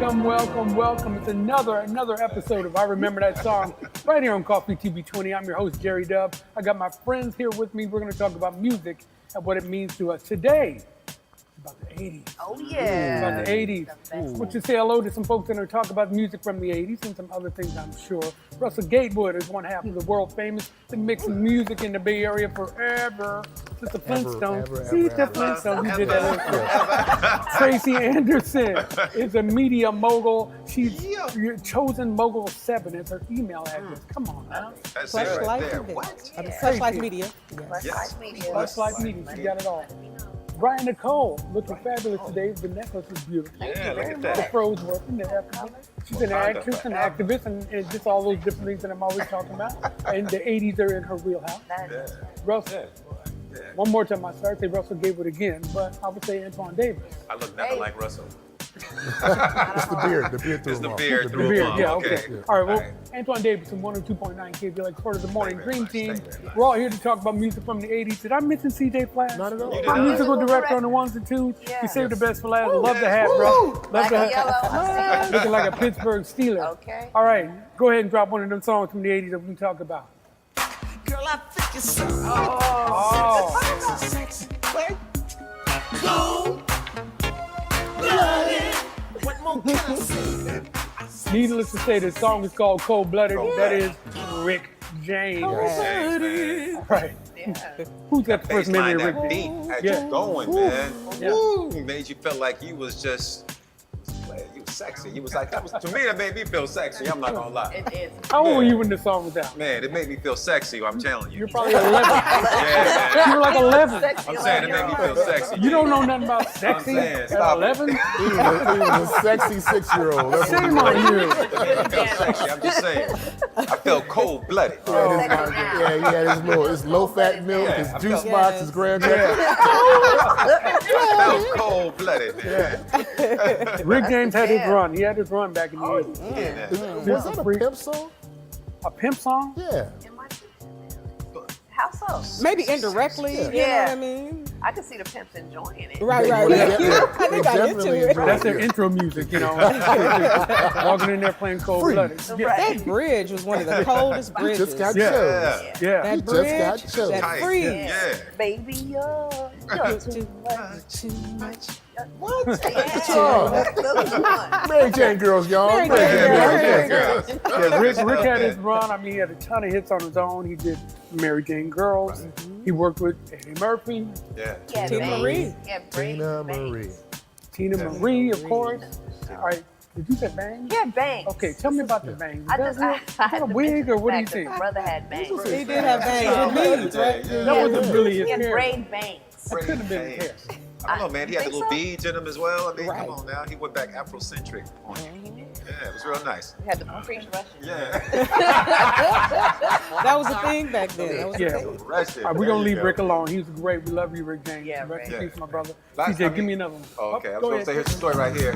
welcome. It's another episode of I Remember That Song right here on Coffee TV 20. I'm your host, Jerry Dub. I got my friends here with me. We're going to talk about music and what it means to us today. About the 80s. Oh, yeah. About the 80s. Would you say hello to some folks that are talking about music from the 80s and some other things, I'm sure. Russell Gatewood is one half of the world famous. Been mixing music in the Bay Area forever. Since the Flintstones. See, the Flintstones. You did that. Tracy Anderson is a media mogul. She's your chosen mogul 7 is her email address. Come on now. That's Plush it right Life there. Media. What? Plush Life Media. Yes. Plus Life Media. She got it all. Brian Nicole, looking fabulous today. The necklace is beautiful. Yeah, look at The that. fro's working. She's an actress, an activist, and just all those different things that I'm always talking about. And the 80s are in her wheelhouse. Yeah. Russell. One more time, I started to say Russell Gatewood again, but I would say Antoine Davis. I look nothing like Russell. It's the beard. The beard threw It's him the off. beard The threw him beard, off. yeah, okay. Yeah. All right, well, All right. Antoine Davis from 102.9 KBLX, part of the Morning Thank you very Dream much. Team. Thank you very much. We're all here to talk about music from the 80s. Did I mention CJ Flash? Not at all. You did My not. musical director on the ones and twos. Yeah. You saved the best for last. Love the hat, bro. Love Black the and hat. yellow. I see. Looking like a Pittsburgh Steeler. Okay. All right, go ahead and drop one of them songs from the 80s that we can talk about. Girl, I think you're so Oh, sexy. Cold blooded. What more can I say? needless to say, the song is called Cold Blooded. That is Rick James. James, man. Right. Yeah. Who's got the first memory Baseline, of Rick that James? beat had Yeah. you going, man. Yeah. Woo! It made you feel like you was just, you was sexy. You was like, that was, to me, that made me feel sexy. I'm not gonna lie. It is. How old were you when the song was out? Man, it made me feel sexy, I'm telling you. You're probably 11. Yeah, You man. were like 11. Sexy I'm saying it made me feel sexy. You don't know nothing about sexy saying, at stop it. 11? He was a sexy 6-year-old. That's what Shame on you. It made me feel sexy, I'm just saying. I felt cold-blooded. Yeah, he had his low-fat milk, his I juice felt- box, his graham cracker. I felt cold-blooded, man. Rick James had his run. He had his run back in the 80s. Yeah, man. Was that a pimp song? A pimp song? Yeah. How so? Maybe indirectly, you know Yeah. what I mean? I can see the pimps enjoying it. Right. They They got definitely into it. enjoyed That's their intro music, you know. Walking in there playing Cold Blooded. Yeah. Right. That bridge was one of the coldest bridges. Just got Yeah. chose. Yeah. That He just bridge, got choked. that Tight. freeze. Yeah. Baby, you're too much. What? Oh. That's the one. Mary Jane girls, y'all. Mary Jane Girls. Yeah, Rick had his run. I mean, he had a ton of hits on his own. He did Mary Jane Girls. He worked with Eddie Murphy, Yeah. Yeah, Tina bangs. Marie. Yeah, Tina bangs. Marie. Tina Marie, of course. All right, did you say bangs? Yeah, bangs. Okay, tell me about the bangs. I Is just, that I a had to wig mention or the what do you fact that think? my brother had bangs. He did have bangs with beads, right? That wasn't really his He had hair. braid bangs. That could have been his hair. I don't know, man. He had the Think little so? beads in him as well. I mean, Right. come on now. He went back Afrocentric on you. Yeah, it was real nice. He had the preach Russian. Yeah. That was a thing back then. That was Yeah. a thing. All right, we're going to leave Rick alone. He was great. We love you, Rick James. Yeah, Rest in Rick. peace, my brother. Last TJ, time give he- me another one. Oh, okay. I was Go going to say, ahead. here's the story right here.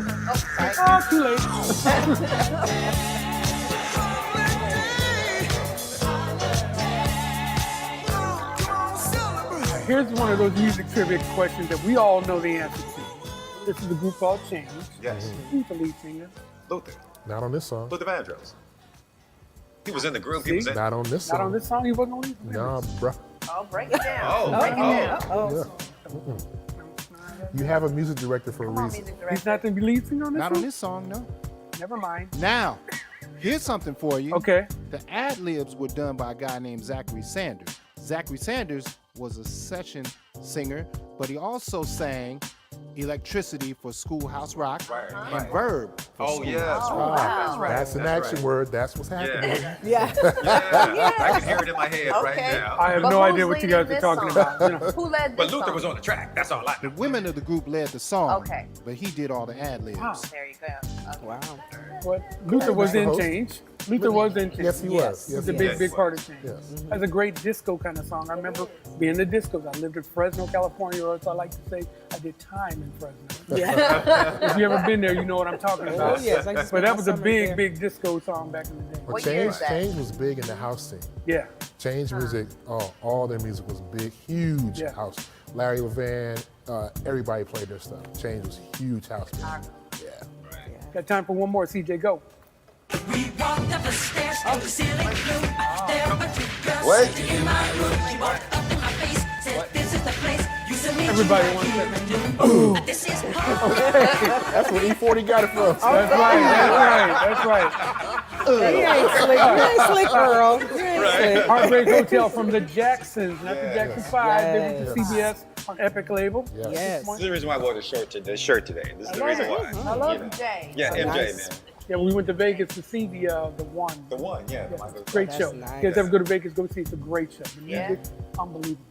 Oh, too late. Here's one of those music trivia questions that we all know the answer to. This is a group called Change. Yes. Who's the lead singer? Luther. Not on this song. Luther Vandross. He was in the group. See? He was in. Not on this Not song. on this song, he wasn't on lead singer. Nah, bruh. Oh, break it down. Oh, break it down. Oh, You have a music director for a Come on, reason. music He's director. not the lead singer on this Not one? on this song, no. Never mind. Now, here's something for you. Okay. The ad libs were done by a guy named Zachary Sanders. Zachary Sanders was a session singer, but he also sang Electricity for Schoolhouse Rock Right, and right. Verb for Oh, Schoolhouse yes. Rock. Wow. right. That's an That's action right. word. That's what's happening. Yeah. Yeah. Yeah. I can hear it in my head right Okay. now. I have But no who's idea what you guys leading are this talking song? about. You know. Who led this But Luther song? was on the track. That's all I The know. women of the group led the song, Okay. but he did all the ad libs. Wow. There you go. Okay. Wow. But Luther was in Host. Change. Luther was in Change. Yes, he Yes. was. He's Yes, a he big, was. big part of Change. Yes. That's a great disco kind of song. I remember being in the discos. I lived in Fresno, California, or as I like to say, I did time in Fresno. Yeah. If you ever been there, you know what I'm talking about. Oh, yes. I used to But spend that my was a summers big, there. big disco song back in the day. Well, What year change, is that? change was big in the house scene. Yeah. Change music, all their music was big, huge Yeah. house. Larry Levan, everybody played their stuff. Change was huge house music. Yeah. Got time for one more, CJ, go. We walked up the stairs to the ceiling gloom. There were two girls What? sitting in my room. She walked up in my face, said, "This is the place." You said, "Me Everybody wants that. This is home. That's where E40 got it from. That's right. He ain't slick. You ain't slick, Earl. You ain't slick. Heartbreak Hotel from the Jacksons, not the Jackson 5. They went to Yes. CBS on Epic label. Yes. Yes. This is the reason why I wore the shirt today. This is the reason why. I love You know. it. Jay. Yeah, MJ, Nice. man. Yeah, we went to Vegas to see the one. The one, yeah. Great That's show. nice. You guys ever go to Vegas, go see it. It's a great show. The Yeah. music, unbelievable.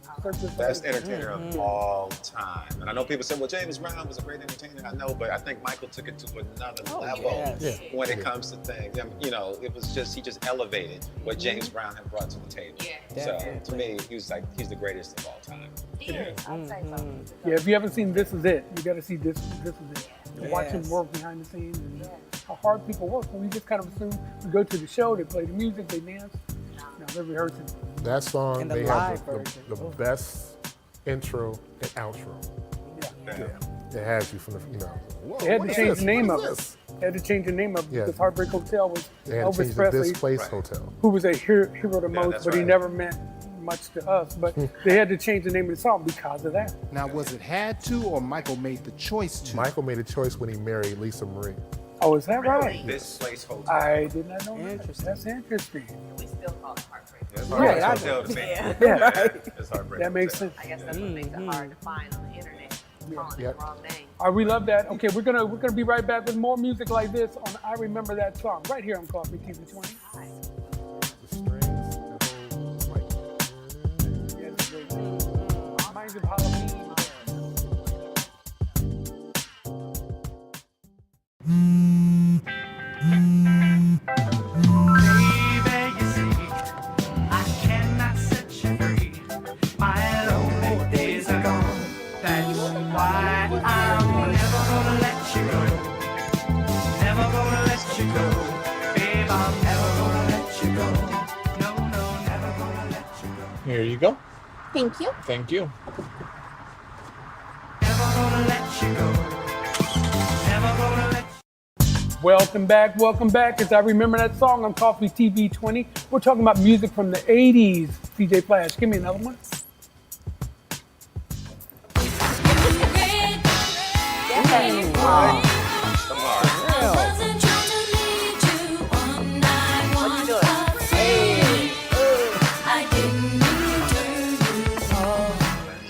Best entertainer of all time. And I know people say, well, James Brown was a great entertainer. I know, but I think Michael took it to another level yes. when it comes to things. You know, it was just, he just elevated what James Brown had brought to the table. Yeah. So Definitely. to me, he's the greatest of all time. He is. I'll say so. Yeah, if you haven't seen This Is It, you got to see This Is It. Yes. Watch him work behind the scenes and how hard people work. And we just kind of assume we go to the show, they play the music, they dance. No, they're rehearsing. That song, And the they live have version. the best intro and outro. Yeah. It has you from the, whoa, They had what to is change this? the name What of is it. this? They had to change the name of it Yeah. because Heartbreak Hotel was They had to Elvis change the Presley, This Place Hotel. who was a hero to most, that's but he right. never meant much to us. But they had to change the name of the song because of that. Now, was it had to or Michael made the choice to? Michael made a choice when he married Lisa Marie. Oh, is that right? This place hotel. I did not know that. Interesting. That's interesting. We still call it heartbreak. It's Right, Heartbreak I Hotel to me. Yeah. It's Heartbreak That makes Hotel. sense. I guess that's what makes it hard to find on the internet. Calling it Yep. the wrong name. All right, we love that. Okay, we're gonna be right back with more music like this on I Remember That Song right here on Coffee TV 20. The strings, the whole, like, Yeah, it's great. Reminds you of Halloween. Baby, you see, I cannot set you free. My lonely days are gone. That's why I'm never gonna let you go. Never gonna let you go. Babe, I'm never gonna let you go. No, no, never gonna let you go. Here you go. Thank you. Thank you. Never gonna let you go. Never gonna let you Welcome back. As I Remember That Song on Coffee TV 20. We're talking about music from the 80s. CJ Flash, give me another one. Come on.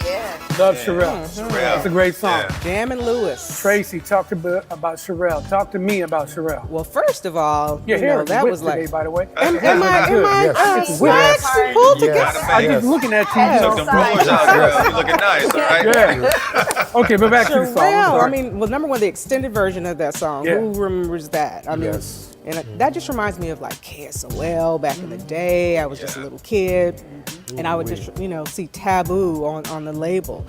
Yeah. Love Sherelle. Sherelle. That's a great song. Yeah. Jammin' Lewis. Tracy, talk about Sherelle. Talk to me about Sherelle. Well, first of all, Your you hair know, is that whipped was today, like. by the way. Am I Yes. It's waxed and pulled Yes. together? I'm just looking at you. you Took know. them rollers out, girl. You looking nice, all right? Yeah. Okay, but back to the song. I'm Sherelle, I sorry. mean, well, number one, the extended version of that song. Yeah. Who remembers that? I mean, Yes. and that just reminds me of like KSOL back in the day. I was just a little kid, and I would just, see Taboo on the label.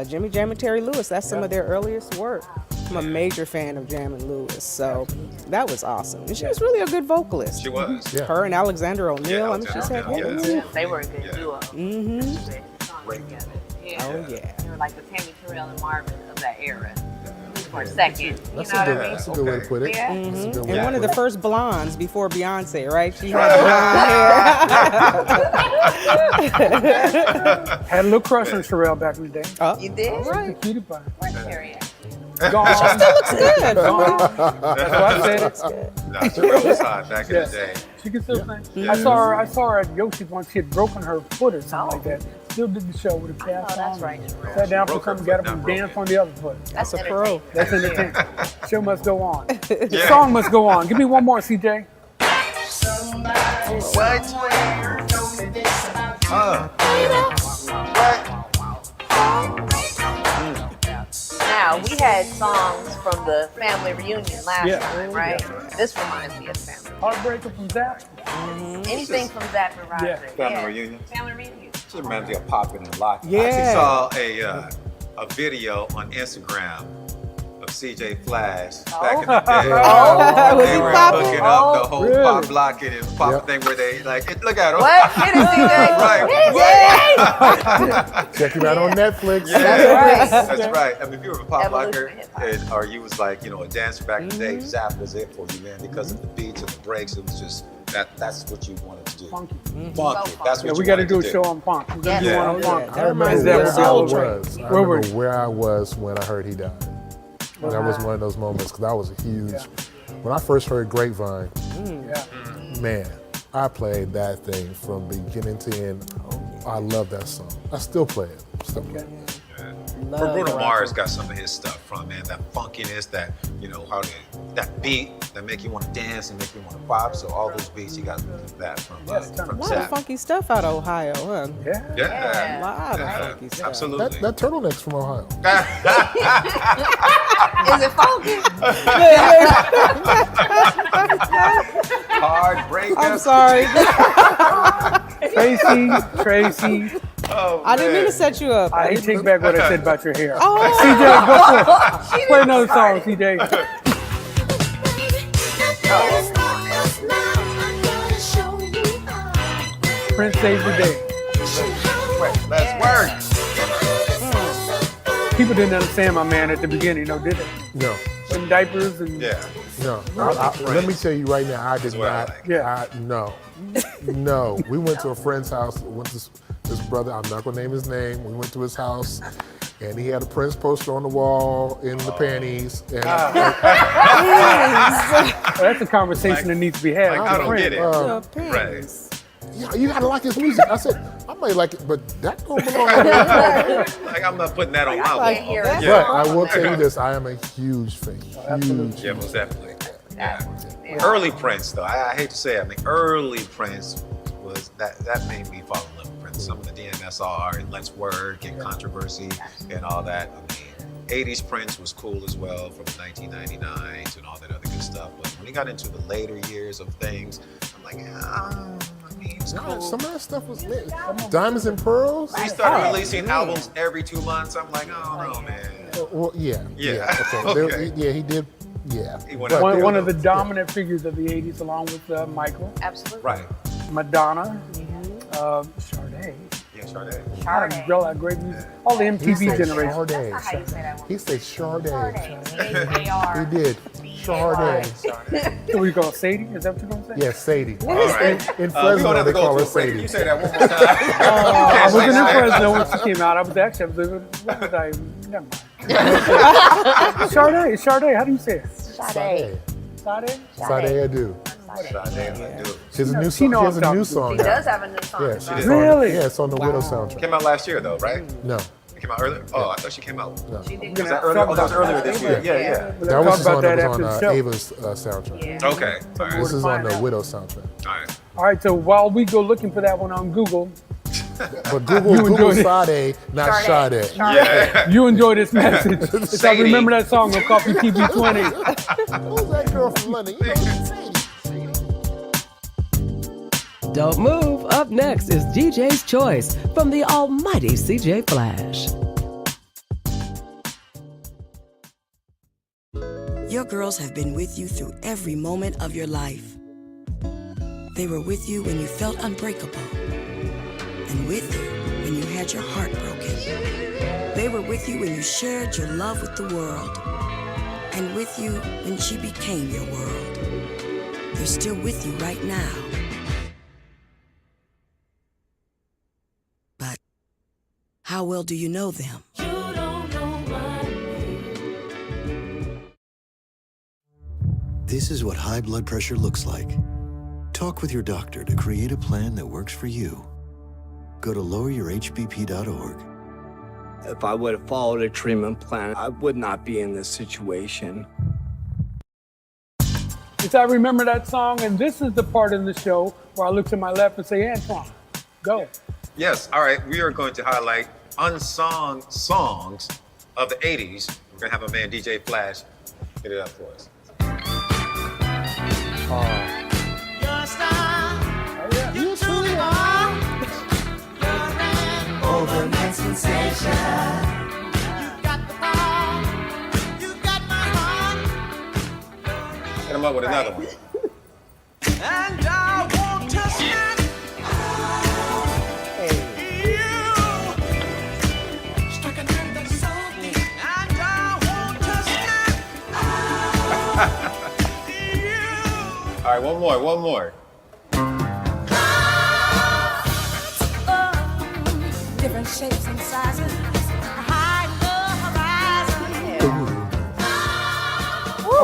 Jimmy Jam and Terry Lewis, that's some of their earliest work. I'm a major fan of Jam and Lewis, so that was awesome. And she was really a good vocalist. She was. Yeah. Her and Alexander O'Neal, I mean, she's had Alexander hits. O'Neal, They were a good Yeah. duo. Great. Together. Oh, yeah. They were like the Tammy Terrell and Marvin of that era. For a second. You That's know a good, what I mean? that's a good way to put it. Yeah. That's a good way And to one of put the it. first blondes before Beyonce, right? She had blonde hair. Had a little crush on Sherelle back in the day. You did? The cutie pie. Where's Terry at? Gone. Looks good. That's why I said it. Nah, Sherelle was hot back in Yeah. the day. She can still sing. I saw her at Yoshi's once. She had broken her foot or something like that. Still did the show with a cast that's on. right, Sherelle. Sat down for Broke her something, foot, got up not and broke danced it. on the other foot. That's a pro. entertaining. That's entertainment. Show must go on. The Yeah. song must go on. Give me one more, CJ. Now, we had songs from the family reunion last Yeah. time, right? This reminds me of family. Heartbreaker from Zap. Anything from Zap and Roger. Yeah. Family reunion. Family reunion. Just reminds me of popping and locking. I Yeah. actually saw a video on Instagram of CJ Flash back in the day. Was They he were popping? hooking up the whole Really? pop locking and pop Yep. thing where they like, look at him. What? Get it, CJ. Right. Check him out on Netflix. Yeah, right. That's right. I mean, if you were a pop Evolution locker, of hip-hop. or you was like, you know, a dancer back in the day, Zap was it for you, man, because of the beats and the breaks. It was just that's what you wanted to do. Funky. Funky. That's Yeah, what we you got to wanted do a to show on funk. We're gonna do Yeah. one on funk. I remember Is that where what I Soul was. I Where were remember you? where I was when I heard he died. That was one of those moments because I was a huge. When I first heard Grapevine, Yeah. man, I played that thing from beginning to end. I love that song. I still play it. Still play it. But Bruno Mars got some of his stuff from, man, that funkiness, that, you know, that beat that make you want to dance and make you want to pop. So all those beats, he got that from A lot of Zap. funky stuff out of Ohio, huh? Yeah. Yeah. A lot of Yeah. funky stuff. Absolutely. That turtleneck's from Ohio. Is it funky? Heartbreaker. I'm sorry. Tracy. Oh, I didn't mean to man. set you up. I take back what I said about your hair. Oh. CJ, go for it. Play another song, CJ. Prince saves the day. Let's work. People didn't understand my man at the beginning, though, did they? No, Some diapers and Yeah. no. Let me tell you right now, I did what I not. like. Yeah. No. We went to a friend's house. Went to this brother. I'm not gonna name his name. We went to his house, and he had a Prince poster on the wall in the panties. And Well, that's a conversation that needs to be had. Like, I don't get it. The Right. pins. yeah, you gotta like his music. I said I might like it, but that don't belong on there. Like, I'm not putting that on my like wall. it. Yeah. But I will tell you this: I am a huge fan. Huge. Yeah, most definitely. Yeah. Early Prince, though, I hate to say it, I mean, early Prince was that made me fall in love with Prince. Some of the DMSR and Let's Work and Controversy and all that. I mean, 80's Prince was cool as well from the 1999s and all that other good stuff. But when he got into the later years of things, I'm like, I mean, it's Nah, cool. some of that stuff was lit. Diamonds and Pearls. He started releasing albums every 2 months. I'm like, oh no, man. Well, yeah. Yeah. Okay. Okay. He did. Yeah. He went But up One, there, one of the though. dominant figures of the 80s, along with Michael, Absolutely. Right. Madonna, Sade. Yeah, Sade. A lot of great music. All the He MTV said generation. Sade. That's not how you say that one. He said Sade. H-A-R. He did. Sade. So we call it Sadie? Is that what you're going to say? Yeah, Sadie. All right. In We're Fresno, gonna have they to go call to her a break. Sadie. You say that one more time. I wasn't in Fresno when she came out. I was what was I? Never mind. Sade, how do you say it? Sade. Sade? Sade, I do. Sade. She has a know- new she song. know She has I'm a new talking song. He out. does have a new song. Yeah, she's Really? Yeah, it's on the Widow soundtrack. Came out last year though, right? No, It came out earlier. Oh, I thought she came out. no. She did Was come that out. earlier? Oh, that was earlier this year. Yeah. We'll That talk was about on, that that after was the on show. Ava's soundtrack. Yeah. Okay. All right. This is on the find out. Widow soundtrack. All right. All right, so while we go looking for that one on Google, But Google enjoyed it. Sade, not Sade. Sade. Yeah. you enjoy this message. If I Sadie. remember that song on Coffee TV 20. Who's that girl from London? You know, Sadie. Don't move. Up next is DJ's Choice from the almighty CJ Flash. Your girls have been with you through every moment of your life. They were with you when you felt unbreakable, and with you when you had your heart broken. They were with you when you shared your love with the world, and with you when she became your world. They're still with you right now. But how well do you know them? This is what high blood pressure looks like. Talk with your doctor to create a plan that works for you. Go to loweryourhbp.org. If I would have followed a treatment plan, I would not be in this situation. It's I Remember That Song, and this is the part in the show where I look to my left and say, Antoine, go. Yes. All right. We are going to highlight unsung songs of the 80s. We're going to have a man, DJ Flash, get it up for us. Overnight sensation. You got the ball. You got my him up with another one. And I want to snack you. Struck a nerve that's so deep. And I want to snack you. All right, one more. Different shapes and sizes. Hide the horizon.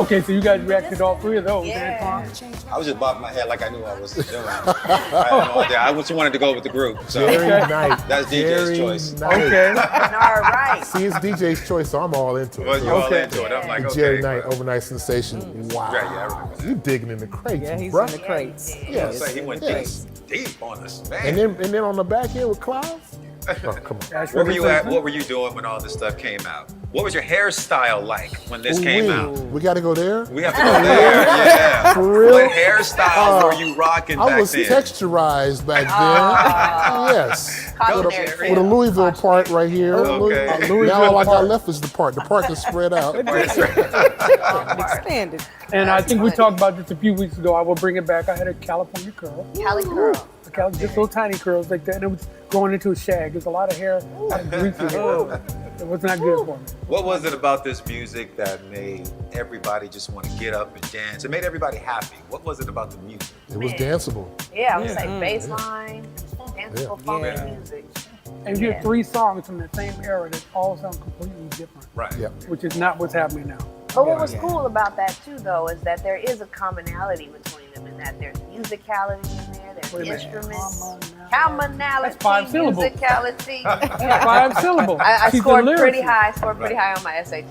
Okay, so you guys reacted to all three of those. Yeah. I was just bobbing my head like I knew I was doing. I had no idea. I just wanted to go with the group. So Jerry Knight. that's DJ's Jerry choice. Knight. Okay. All right. See, it's DJ's choice, so I'm all into it. Well, you all Okay. into it. I'm like, okay. Jerry Knight, Overnight Sensation. Wow. Yeah, I remember that. You digging in the crates, Yeah, he's bruh. in the crates. I was Yes. gonna say, he went Yes. deep on us, man. And then on the back end with Clouds. Oh, come on. That's Where were what you it at? says. What were you doing when all this stuff came out? What was your hairstyle like when this came out? We got to go there. We have to go there. Yeah. For real? What hairstyle were you rocking I back was then? texturized back then. Yes. Cotton With hair. a Louisville part right here. Okay. Now all I got left is the part. The part that's spread out. Expanded. And I think we talked about this a few weeks ago. I will bring it back. I had a California curl. Cali curl. Just little tiny curls like that. And it was growing into a shag. There's a lot of hair. A lot of greasy hair. It was not good for me. What was it about this music that made everybody just want to get up and dance? It made everybody happy. What was it about the music? It was danceable. Yeah, I would say baseline, danceable, funky Yeah. music. And you have three songs from the same era that all sound completely different, Right. Yep. which is not what's happening now. But what was cool about that too, though, is that there is a commonality between them, in that there's musicality in there, there's Wait a minute. instruments, Commonality. That's commonality, five syllables. musicality. That's 5 syllables. I She's scored the pretty lyricist. high. Scored pretty high on my SAT.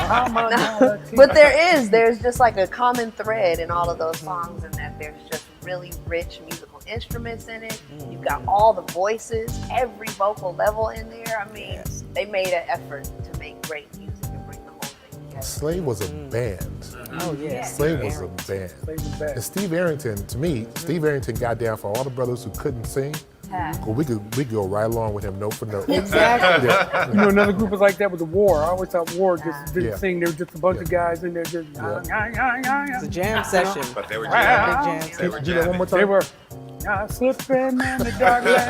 Commonality. But there's just like a common thread in all of those songs, in that there's just really rich musical instruments in it. You've got all the voices, every vocal level in there. I mean, they made an effort to make great music and bring the whole thing together. Slave was a band. Oh, yeah. Slave was a band. Slave was bad. And Steve Arrington, to me, Steve Arrington got down for all the brothers who couldn't sing. Well, we could go right along with him, note for note. Exactly. Yeah. You know, another group was like that with the War. I always thought War just didn't Yeah. sing. There were just a bunch of guys in there just It's a jam session. But they were Big jamming. jam. They were Do that one more jamming. They time. were slipping in the dark land.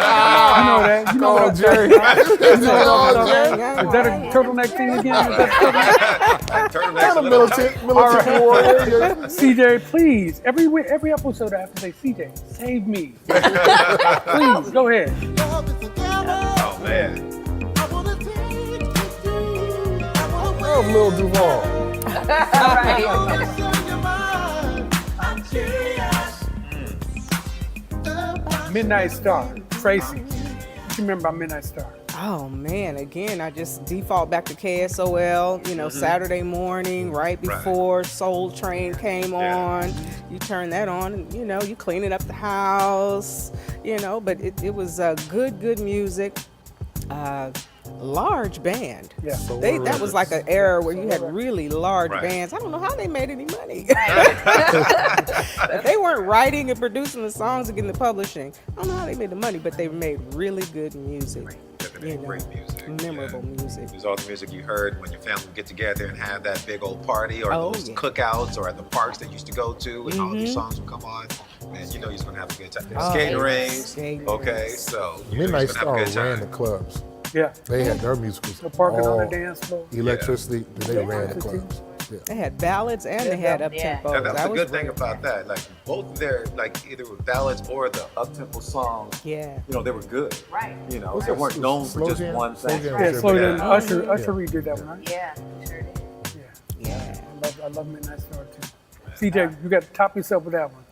You know that. You know what I'm Jerry. saying. Oh, Jerry. Is that a turtleneck thing again? Is that Like turtlenecks Not a and little militant warrior. CJ, please. Every episode I have to say, CJ, save me. Please, go ahead. Oh man. Oh, Lil Duval. Midnight Star, Tracy. What you remember about Midnight Star? Oh man, again, I just default back to KSOL, Saturday morning, right before Soul Train came on. You turn that on and, you cleaning up the house, but it was good music. Large band. Yeah. That was like an era where you had really large Right. bands. I don't know how they made any money. If they weren't writing and producing the songs and getting the publishing, I don't know how they made the money, but they made really good music. Great music. Memorable music. It was all the music you heard when your family would get together and have that big old party, or Oh, those yeah. cookouts, or at the parks they used to go to, and all these songs would come on. Man, you know you're gonna have a good time. Oh, Skating yeah. rings. Skating Okay, rings. so you know Midnight you're gonna have Star a good ran the time. clubs. Yeah. They had their musicals. The parking on the all dance floor. Electricity. They ran the clubs. Yeah. They had ballads and they had up Yeah. tempo. Yeah, that's the was good thing great. about that. Like both of their, either with ballads or the up-tempo songs, Yeah. they were good. Right. They weren't known for Slow just jam? one Slow thing. jam Yeah, was slow their down. band. Usher redid that one, right? Yeah, sure did. Yeah. I love Midnight Star too. CJ, you got to top yourself with that one.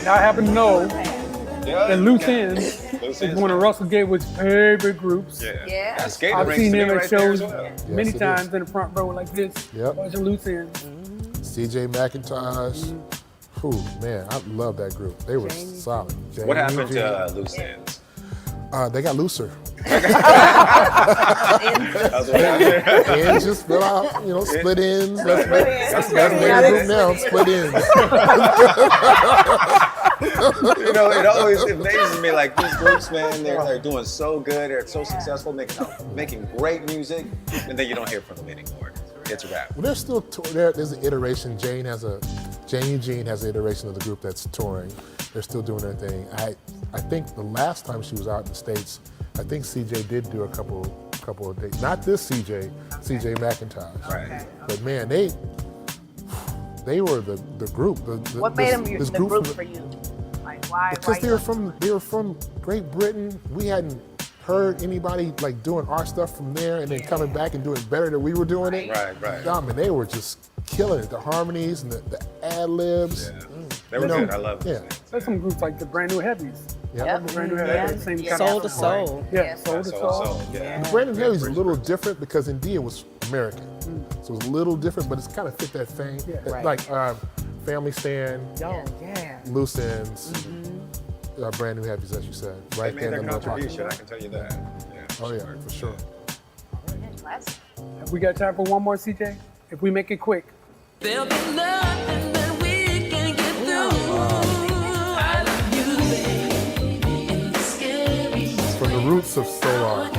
Now I happen to know that Loose Ends is one of Russell Gatewood's favorite groups. Yeah. That skating I've ring's seen to me them at right there as shows well. many Yes, it times is. in the front row like this. Yep. Watching Loose Ends. CJ McIntosh. Ooh, man, I love that group. They were solid. What Jamie, happened Eugene. to Loose Ends? They got looser. That's what happened. Ends just fill out, split ends. That's the group now, split ends. You know, it always amazes me. Like these groups, man, they're doing so good. They're so successful, making great music, and then you don't hear from them anymore. It's a wrap. Well, there's still there's an iteration. Jane Eugene has an iteration of the group that's touring. They're still doing their thing. I think the last time she was out in the States, I think CJ did do a couple of dates. Not this CJ McIntosh. Right. But man, they were the group. What made them the group for you? Like why? Because they were from Great Britain. We hadn't heard anybody like doing our stuff from there and then coming back and doing better than we were doing it. Right. I mean, they were just killing it. The harmonies and the ad-libs. Yeah. They were good. I love them. Yeah. There's some groups like the Brand New Heavies. Yep. The Brand New Heavies. Same kind Soul of to Soul. Yeah, Soul to Soul. Yeah. The Brand New Heavies is a little different because India was American. So it was a little different, but it's kind of fit that thing. Yeah. Right. Like Family Stand, Yeah. Loose Ends, Brand New Heavies, as you said. Right They made there their in the middle pocket. contribution. I can tell you that. Yeah. Oh yeah, for sure. Classic. Have we got time for one more, CJ? If we make it quick. There'll be nothing that we can get through. I love you, baby, in the scary From the roots of Solar.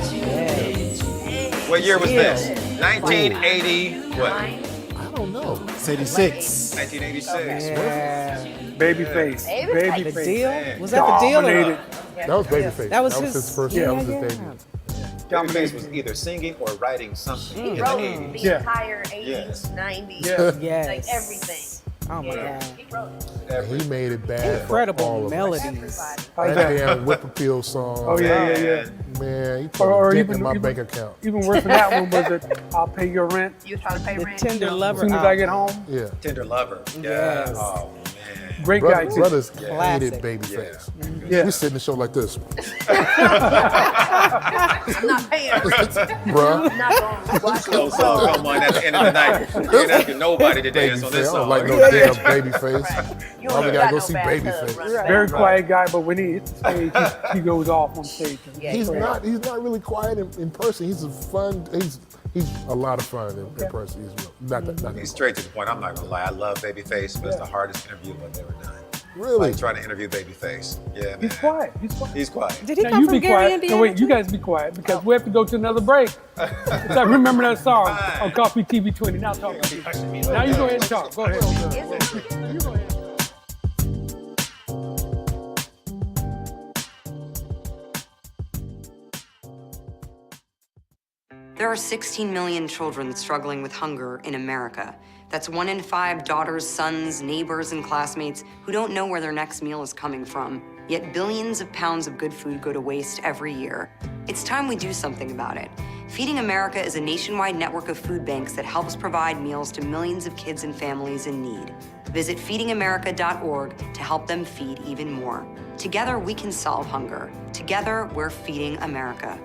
What year was this? 1980. What? I don't know. It's 86. 1986. Yeah. Babyface. Babyface. The Babyface. deal? Was that the deal? Dominated. That was Babyface. That was his first. yeah, that was his yeah. debut. Babyface was either singing or writing something in the Wrote 80s. the Yeah. entire 80s, Yes. 90s, Yeah. like everything. Oh my Yeah, God. he wrote it. And he made it bad for all Incredible of us. melodies. Everybody. How's That that? damn Whip Appeal song. Oh yeah. Man, he Or put a dent even in my bank account. Even worse than that one was it. I'll pay your rent You was trying to pay The rent. Tender as Lover soon as I get album. home. Yeah. Tender Lover. Yeah. Yes. Oh, man. Great guy too. Brothers Classic. hated Babyface. Yeah. We sit in the show like this. I'm not paying rent. Bruh. I'm not going to watch Slow it. song come on at the end of the night. You ain't asking nobody to dance on Babyface. this I don't song. like no damn Babyface. You Why we ain't gotta got go no see bad Babyface? hub, run Very back. quiet guy, but when he hits the stage, he goes off on stage. Yeah, He's not really quiet in person. He's a lot of fun in person. He's not He's straight to the point. I'm not gonna lie. I love Babyface, but it's the hardest interview I've ever done. really. Like trying to interview Babyface. Yeah, man. He's quiet. He's quiet. He's quiet. Did he Now come you from be Gary, quiet. Indiana? No, wait, you guys be quiet because we have to go to another break. So remember that song on Coffee TV 20. Now talk about it. Now you go ahead and talk. Go ahead. You go ahead. There are 16 million children struggling with hunger in America. That's 1 in 5 daughters, sons, neighbors, and classmates who don't know where their next meal is coming from. Yet billions of pounds of good food go to waste every year. It's time we do something about it. Feeding America is a nationwide network of food banks that helps provide meals to millions of kids and families in need. Visit feedingamerica.org to help them feed even more. Together, we can solve hunger. Together, we're feeding America.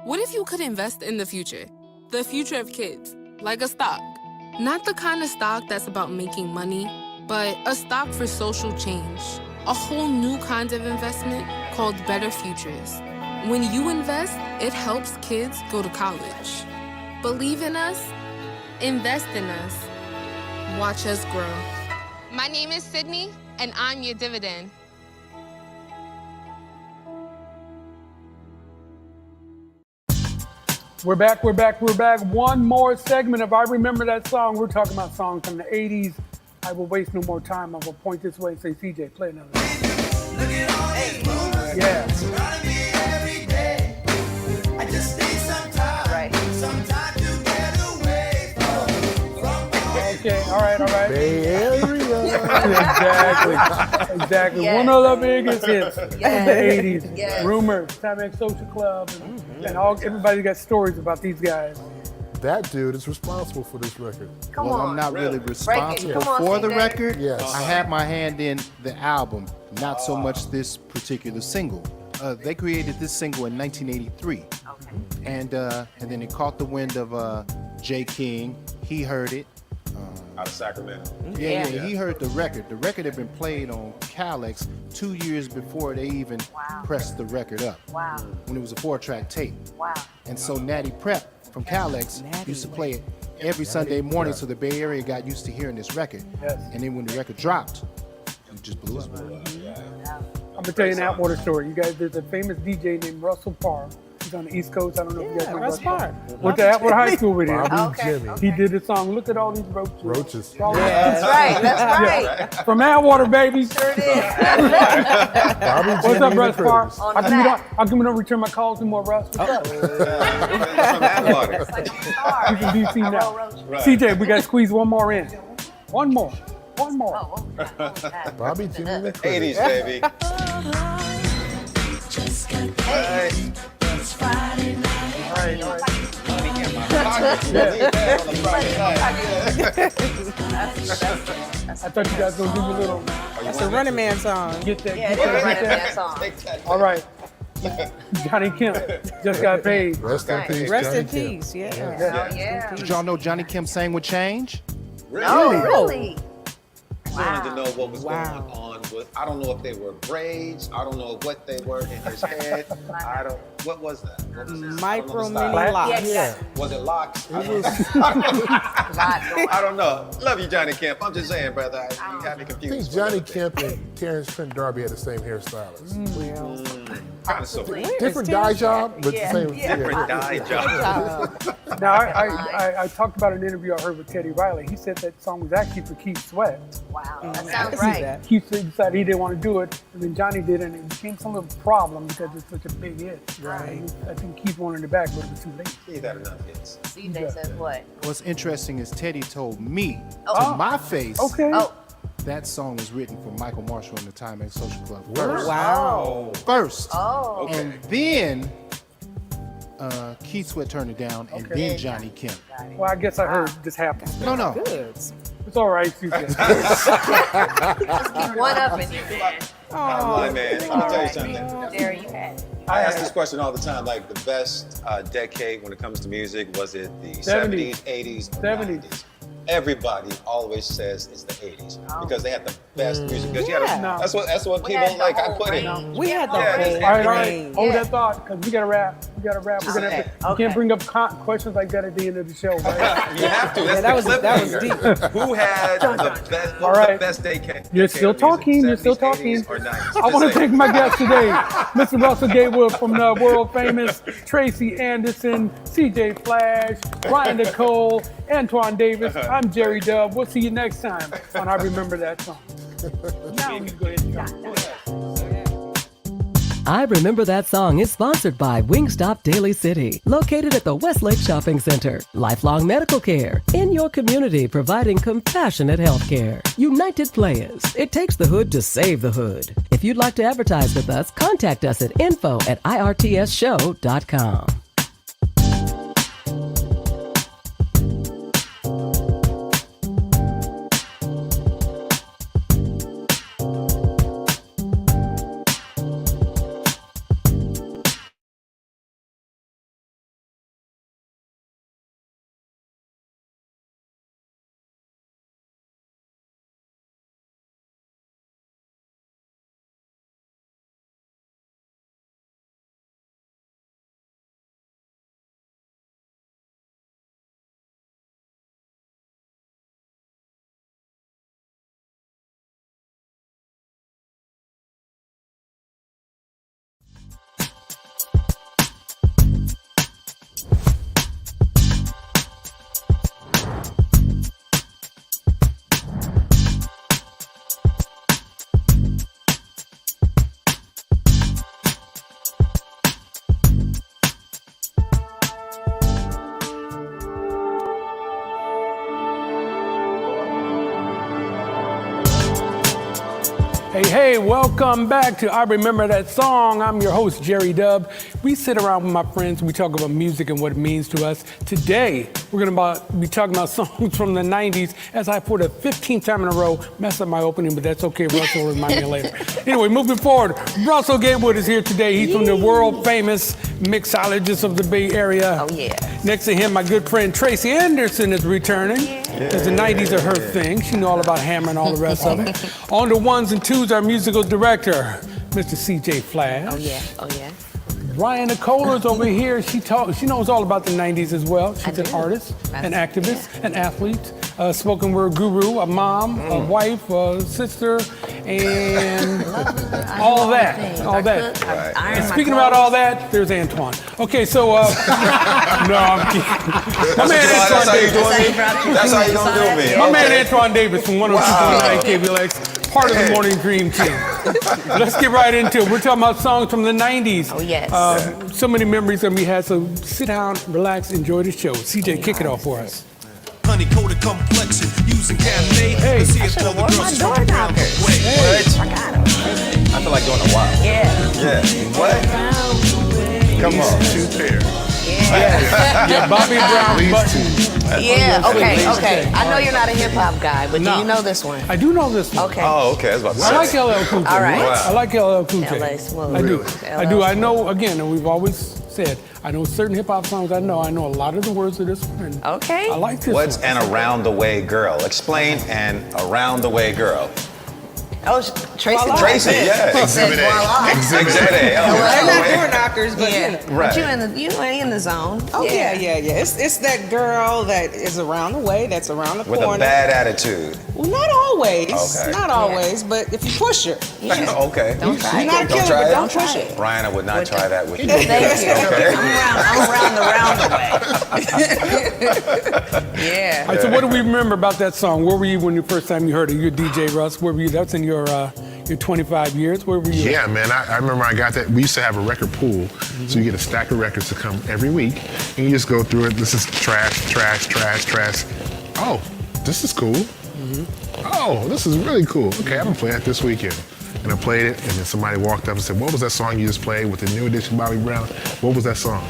What if you could invest in the future? The future of kids, like a stock. Not the kind of stock that's about making money, but a stock for social change. A whole new kind of investment called Better Futures. When you invest, it helps kids go to college. Believe in us, invest in us, watch us grow. My name is Sydney, and I'm your dividend. We're back. One more segment of I Remember That Song. We're talking about songs from the 80s. I will waste no more time. I will point this way and say, CJ, play another. Yeah. Okay, all right. Bay Area. Exactly. Yes. One of the biggest hits of the Yes. 80s. Yes. Rumors, Timex Social Club, and everybody got stories about these guys. That dude is responsible for this record. Come Well, on. I'm not really responsible Come on, for the CJ. record. Yes. I had my hand in the album, not so much this particular single. They created this single in 1983, Okay. and then it caught the wind of Jay King. He heard it. Out of Sacramento. Yeah, he heard the record. The record had been played on Calex 2 years before they even pressed the record up. Wow. When it was a 4-track tape. Wow. And so Natty Prep from Calex used to play it every Sunday morning, so the Bay Area got used to hearing this record. Yes. And then when the record dropped, just blew up. I'm gonna tell you an Atwater story. You guys, there's a famous DJ named Russell Parr. He's on the East Coast. I don't know if you guys know Russ Parr. Went to Atwater High School with him. Bobby Jimmy. He did the song, Look at All These Roaches. Roaches. That's right. That's right. From Atwater, baby. Sure it is. Bobby What's Jimmy up, and Russ the Parr? Critters. On How the come, back. how come you don't return my calls anymore, Russ? What's up? From Atwater. It's like a star. He's in DC I now. roll roaches. CJ, we got to squeeze one more in. One more. One more. Oh, what was that? Bobby Jimmy and the Critters. 80s, baby. Hey. I thought you guys were going to do a little. That's a Running Man song. Get that. Yeah, Get it is a that. Running Man song. All right. Johnny Kemp just got paid. Rest in peace, Rest Johnny in Kemp. peace. Yeah. Oh, yeah. Did y'all know Johnny Kemp sang with Change? No, really? I wanted to know what was Wow. going on with. I don't know if they were braids. I don't know what they were in his head. I don't. What was that? What was this? Micro I don't know the mini style. locks. Yeah. Was it locks? I It don't, was, I don't know. Love you, Johnny Kemp. I'm just saying, brother. You got me I confused. think Johnny Kemp and Terrence Trent D'Arby had the same hairstylist. Kind of so. Different dye job, but Yeah. the same. Yeah. Different dye job. Now, I talked about an interview I heard with Teddy Riley. He said that song was actually for Keith Sweat. Wow, that I sounds can see right. that. Keith decided he didn't want to do it, and then Johnny did it, and it became some little problem because it's such a big hit. Right. I think Keith wanted it back, but it was too late. He's had enough hits. CJ says what? What's interesting is Teddy told me Oh. to my face Okay. Oh, that song was written for Michael Marshall and the Timex Social Club Word. first. Wow. First. oh. Okay. And then Keith Sweat turned it down, and Okay. then Johnny Kemp. Well, I guess I heard this happen. No. Good. It's all right, CJ. Let's keep one up in you, man. My man. Let me tell you something. There you had it. I ask this question all the time. Like the best decade when it comes to music, was it the 70s, 80s, or 70s. 90s? Everybody always says it's the 80s because they had the best music. Because you had Yeah. that's what We people had the like. I whole put it. range. We had the Yeah, whole All right, all right. range. Hold Yeah. that thought, because we got to wrap. We got to wrap. We're gonna have to, You Okay. can't bring up questions like that at the end of the show, right? You have to. That's that was the deep. cliffhanger. Who had the best? What All was right. the best decade? You're still of music? talking, you're still 70s, talking. 80s, or 90s? I Just want to say thank it. my guest today, Mr. Russell Gatewood from the world famous Tracy Anderson, CJ Flash, Ryan Nicole, Antoine Davis. I'm Jerry Dub. We'll see you next time on I Remember That Song. Now you go ahead and talk. I Remember That Song is sponsored by Wingstop Daly City, located at the Westlake Shopping Center. Lifelong medical care in your community, providing compassionate health care. United Players. It takes the hood to save the hood. If you'd like to advertise with us, contact us at info@irtsshow.com. Hey, welcome back to I Remember That Song. I'm your host, Jerry Dub. We sit around with my friends, we talk about music and what it means to us. Today, we're gonna be talking about songs from the 90s as I, for the 15th time in a row, mess up my opening, but that's okay, Russell will remind me later. Anyway, moving forward, Russell Gatewood is here today. He's from the world famous mixologist of the Bay Area. Oh, yeah. Next to him, my good friend Tracy Anderson is returning. Because the 90s are her thing. She knows all about Hammer and all the rest of it. On the ones and twos, our musical director, Mr. CJ Flash. Oh, yeah. Oh, yeah. Ryan Nicole is over here. She knows all about the 90s as well. She's an artist, an activist, an athlete, a spoken word guru, a mom, a wife, a sister, and all that. And speaking about all that, there's Antoine. Okay, so no, I'm kidding. My man Antoine Davis. That's how you gonna do me. My man Antoine Davis from 102.9 KBLX, part of the Morning Dream team. Let's get right into it. We're talking about songs from the 90s. Oh, yes. So many memories that we had, so sit down, relax, enjoy the show. CJ, kick it off for us. Honey-coated complexion, using Cabernet. Hey. Let's see I if should all have the worn my girls door from around the knockers. way. I got them. I feel like doing a while. Yeah. Yeah. What? Come on. 2 pair. Yeah, Bobby Brown button. Yeah, okay. I know you're not a hip hop guy, but do No. you know this one? I do know this one. Okay. Oh, okay. I was about to I say. like LL Cool J. All right. I like LL Cool J. LA Smooth. I do. Really? I do. I know, again, and we've always said, I know certain hip hop songs I know a lot of the words of this one. And Okay. I like this What's one. an around the way girl? Explain an around the way girl. Oh, Tracy. Tracy, yeah. Exhibit A. Exhibit A. They're not door knockers, but Yeah. you know. Right. But you in the zone. Oh yeah. It's that girl that is around the way, that's around the With corner. a bad attitude. Well, not always. Okay. Not always, but if you push her, Okay. Don't try you're it. not a Don't killer, try but it? don't push it. Brian, I would not try that with you. Thank you. Okay. I'm around the way. Yeah. All right, so what do we remember about that song? Where were you when the first time you heard it? You're DJ Russ. Where were you? That's in your 25 years. Where were you? Yeah, man, I remember I got that. We used to have a record pool, so you get a stack of records to come every week, and you just go through it. This is trash. Oh, this is cool. Oh, this is really cool. Okay, I'm gonna play that this weekend. And I played it, and then somebody walked up and said, "What was that song you just played with the new edition Bobby Brown? What was that song?"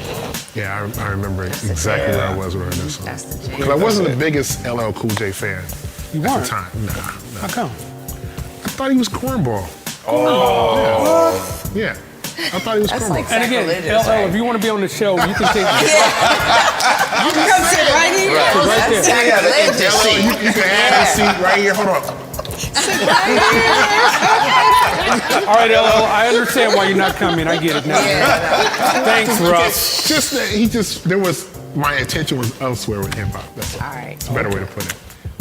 Yeah, I remember exactly where I was when I heard that song. That's the jam. Because I wasn't the biggest LL Cool J fan You at weren't? the time. Nah. How come? I thought he was cornball. Oh. Yeah. I thought he was That's cornball. like And again, sacrilegious, LL, right? if you want to be on the show, you can take You can come sit right here. right there. Sacrilegious. You can have a seat right here. Hold on. All right, LL, I understand why you're not coming. I get it now. Thanks, Russ. Just that there was, my attention was elsewhere with hip hop. That's all. All right. It's a better way to put it.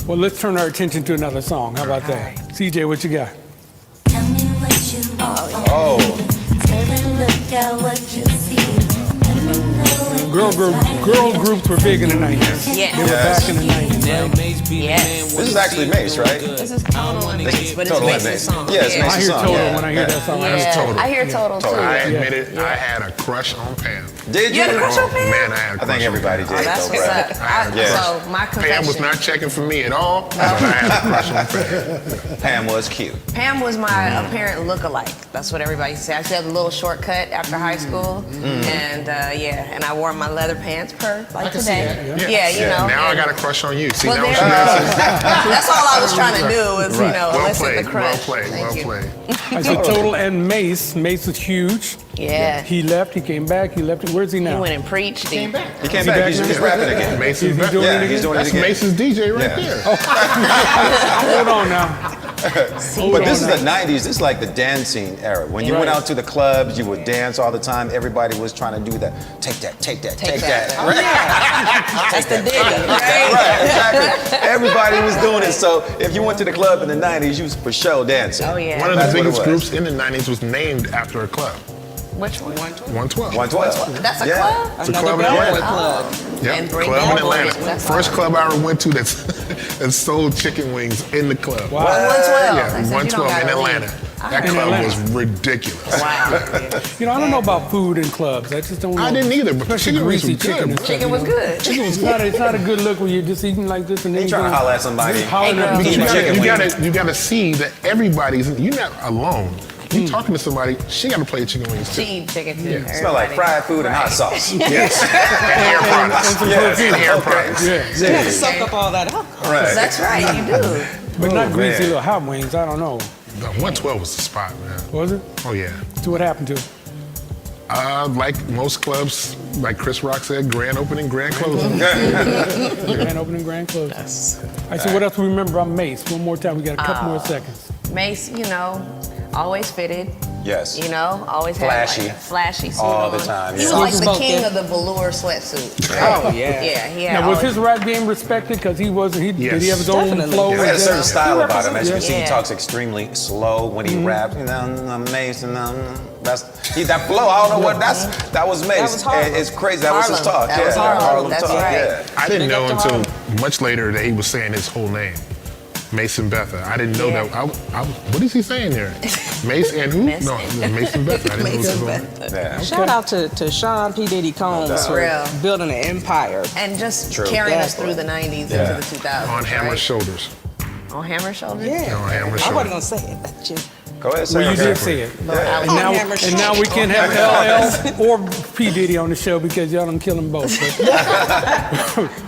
Well, let's turn our attention to another song. How about that? CJ, what you got? Oh. Girl groups were big in the 90s. Yeah. They were back in the 90s. Yes. This is actually Mace, right? This is Total and Mace, but it's Total and Mace's Mace. song. Yeah, it's I Mace's hear song. Total Yeah. when I hear that song. Yeah. Total. I hear Total too. I admit it, I had a crush on Pam. Did You had a crush on Pam? Man, I had a I crush think on everybody Pam. did. That's though, what's bro. up. Yeah. So my confession. Pam was not checking for me at all, but I had a crush on Pam. Pam was cute. Pam was my apparent look-alike. That's what everybody used to say. I used to have a little shortcut after high school, and and I wore my leather pants like today. Yeah, you know. Now I and- got a crush on you. See, Well, now what there you you guys go. That's all I was trying to do was, Well elicit played, the crush. well played, Thank well you. played. I said Total and Mace. Mace was huge. Yeah. He left, he came back, he left. Where's he He now? went and preached. He came back. He came back. He's rapping again. Mace's He's doing it Yeah, again? he's doing it That's again. Mace's DJ right Yeah. there. Hold on now. But this is the 90s. This is like the dancing era. When you went out to the clubs, you would dance all the time. Everybody was trying to do that. Take that, take that, take that. Oh, yeah. That's the digger, right? Right, exactly. Everybody was doing it. So if you went to the club in the 90s, you was for sure dancing. Oh, yeah. One of That's the what it biggest was. groups in the 90s was named after a club. Which one? 112. 112. That's a Yeah. club? It's a club in Atlanta. Oh. Yep, And bring club in that Atlanta. boys. That's First all. club I ever went to that sold chicken wings in the club. Wow. 112. Yeah, They said you don't 112 in gotta Atlanta. leave. That In club Atlanta. was ridiculous. Wow. You know, I don't know about food in clubs. I just don't know. I didn't either, but Especially chicken wings greasy was good, chicken. and bro. stuff, Chicken you was know? good. It's not a good look when you're just eating like this and then Ain't trying to holler at somebody. hollering Hey, at girl. people. Eating chicken wings. You gotta see that you're not alone. You talking to somebody, she gotta play chicken wings She too. eat chicken too. Smell like fried food and hot sauce. Yes. And hair products. Yes. And hair Okay. products. Yeah. You have to soak up all that alcohol. Right. That's right, you do. But not greasy man. little hot wings. I don't know. The 112 was the spot, man. Was it? Oh yeah. So what happened to it? Like most clubs, like Chris Rock said, grand opening, grand closing. Grand opening, grand closing. I said, what else we remember about Mace? One more time. We got a couple more seconds. Mace, you know, always fitted. Yes. You know, always Flashy. had like a flashy suit All on. the time, He yeah. was like the Soft king spoken. of the velour sweatsuit. Oh, yeah. Yeah, he had Now, was always- his rap game respected? Because he wasn't. Did he have his own Definitely. flow? He had a certain Yeah. style about him. As you can see, he Yeah. talks extremely slow when he raps. You know, Mace, and that flow. I don't know what that was Mace. was Harlem. It's crazy. That was his Harlem. talk. That was Harlem. That's talk. right. Yeah. I didn't know Big up to until much later that he was saying his whole name. Mason Betha. I didn't know Yeah. that. What is he saying here? Mace and who? Mace. No, Mason Betha. I didn't know it was his Mason whole name. Yeah. Shout out to Sean P. Diddy Combs for Real. building an empire. And just True. carrying Yeah. us through the 90s Yeah. into the 2000s. On Hammer's right? shoulders. On Hammer shoulders? Yeah. On Hammer's I wasn't shoulders. gonna say it, but you. Go ahead. Say Well, you it. did say it. Yeah. And now, Hammer and now we can't have LL or P. Diddy on the show because y'all done kill them both.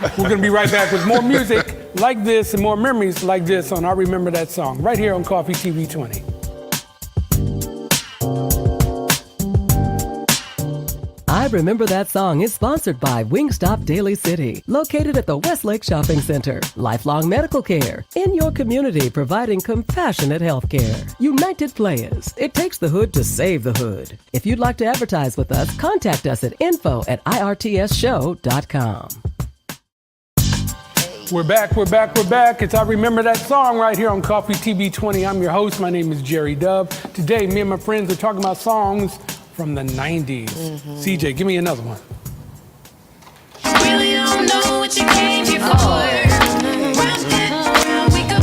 But we're going to be right back with more music like this and more memories like this on I Remember That Song right here on Coffee TV 20. I Remember That Song is sponsored by Wingstop Daly City, located at the Westlake Shopping Center. Lifelong medical care in your community, providing compassionate health care. United Players. It takes the hood to save the hood. If you'd like to advertise with us, contact us at info@irtsshow.com. We're back. It's I Remember That Song right here on Coffee TV 20. I'm your host. My name is Jerry Dove. Today, me and my friends are talking about songs from the 90s. CJ, give me another one. Really don't know what you came here for. Round and round we go.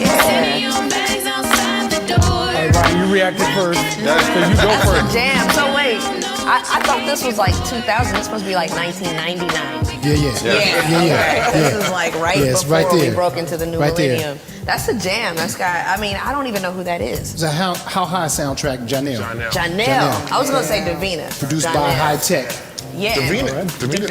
Setting your bags outside the door. All right, Ryan, you reacted first. So you go That's first. the jam. So wait, I thought this was like 2000. It's supposed to be like 1999. Yeah. This is like right Yeah, it's before right we there. broke into the new Right there. millennium. That's a jam. That's got. I mean, I don't even know who that is. It's a How High soundtrack, Janelle. Janelle. I was gonna say Davina. Produced by Janelle. High Tech. Yeah. Davina. Remember Davina?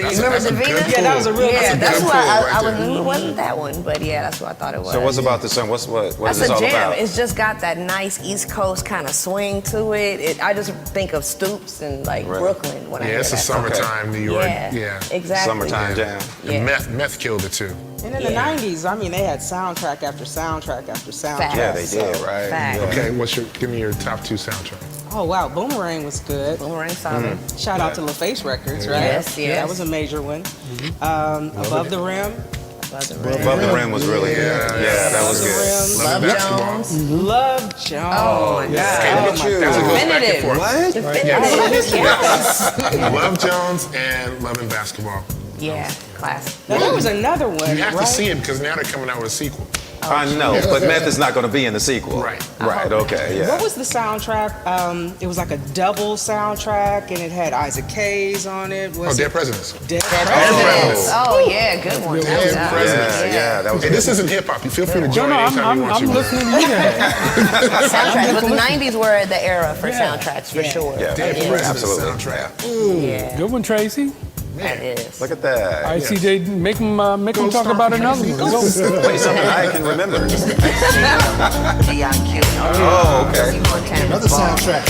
Yeah, that was a real Yeah, good that's pull why right I there. knew it wasn't that one, but yeah, that's what I thought it was. So what's about the song? What is That's this a all jam. about? It's just got that nice East Coast kind of swing to it. I just think of Stoops and like Right. Brooklyn when I Yeah, hear it's a that song. summertime New York. Yeah, exactly. Summertime jam. Yeah. And meth killed it too. And in the 90s, I mean, they had soundtrack after soundtrack after soundtrack. Facts. Yeah, they did, right? Facts. Yeah. Okay, give me your top 2 soundtracks. Oh, wow. Boomerang was good. Boomerang solid. Shout out to LaFace Records, right? Yes, yes. That was a major one. Above the Rim. Above the Rim was really good. Yeah, that was good. Love Basketball. Jones. Love Jones. Oh my God. That's a good back and Definitive. forth. What? Yes. Love Jones and Loving Basketball. Yeah, classic. Now, there was another one, You have right? to see it because now they're coming out with a sequel. I know, but meth is not going to be in the sequel. Right. Right. Okay. Yeah. What was the soundtrack? It was like a double soundtrack, and it had Isaac Hayes on it. Oh, Was Dead it Presidents. Dead Presidents. Oh yeah, good one. Dead Yeah. Presidents. Yeah, that was Hey, good. this isn't hip hop. You feel free to join No, anytime you want I'm to. listening to you guys. Soundtracks. But the 90s were the era for Yeah. soundtracks for sure. Yeah, Dead Presidents absolutely. soundtrack. Yeah, Good one, Tracy. that is. Look at that. All right, CJ, make them talk about another one. Go. Play something I can remember. G.I.Q. Oh, okay. Another soundtrack.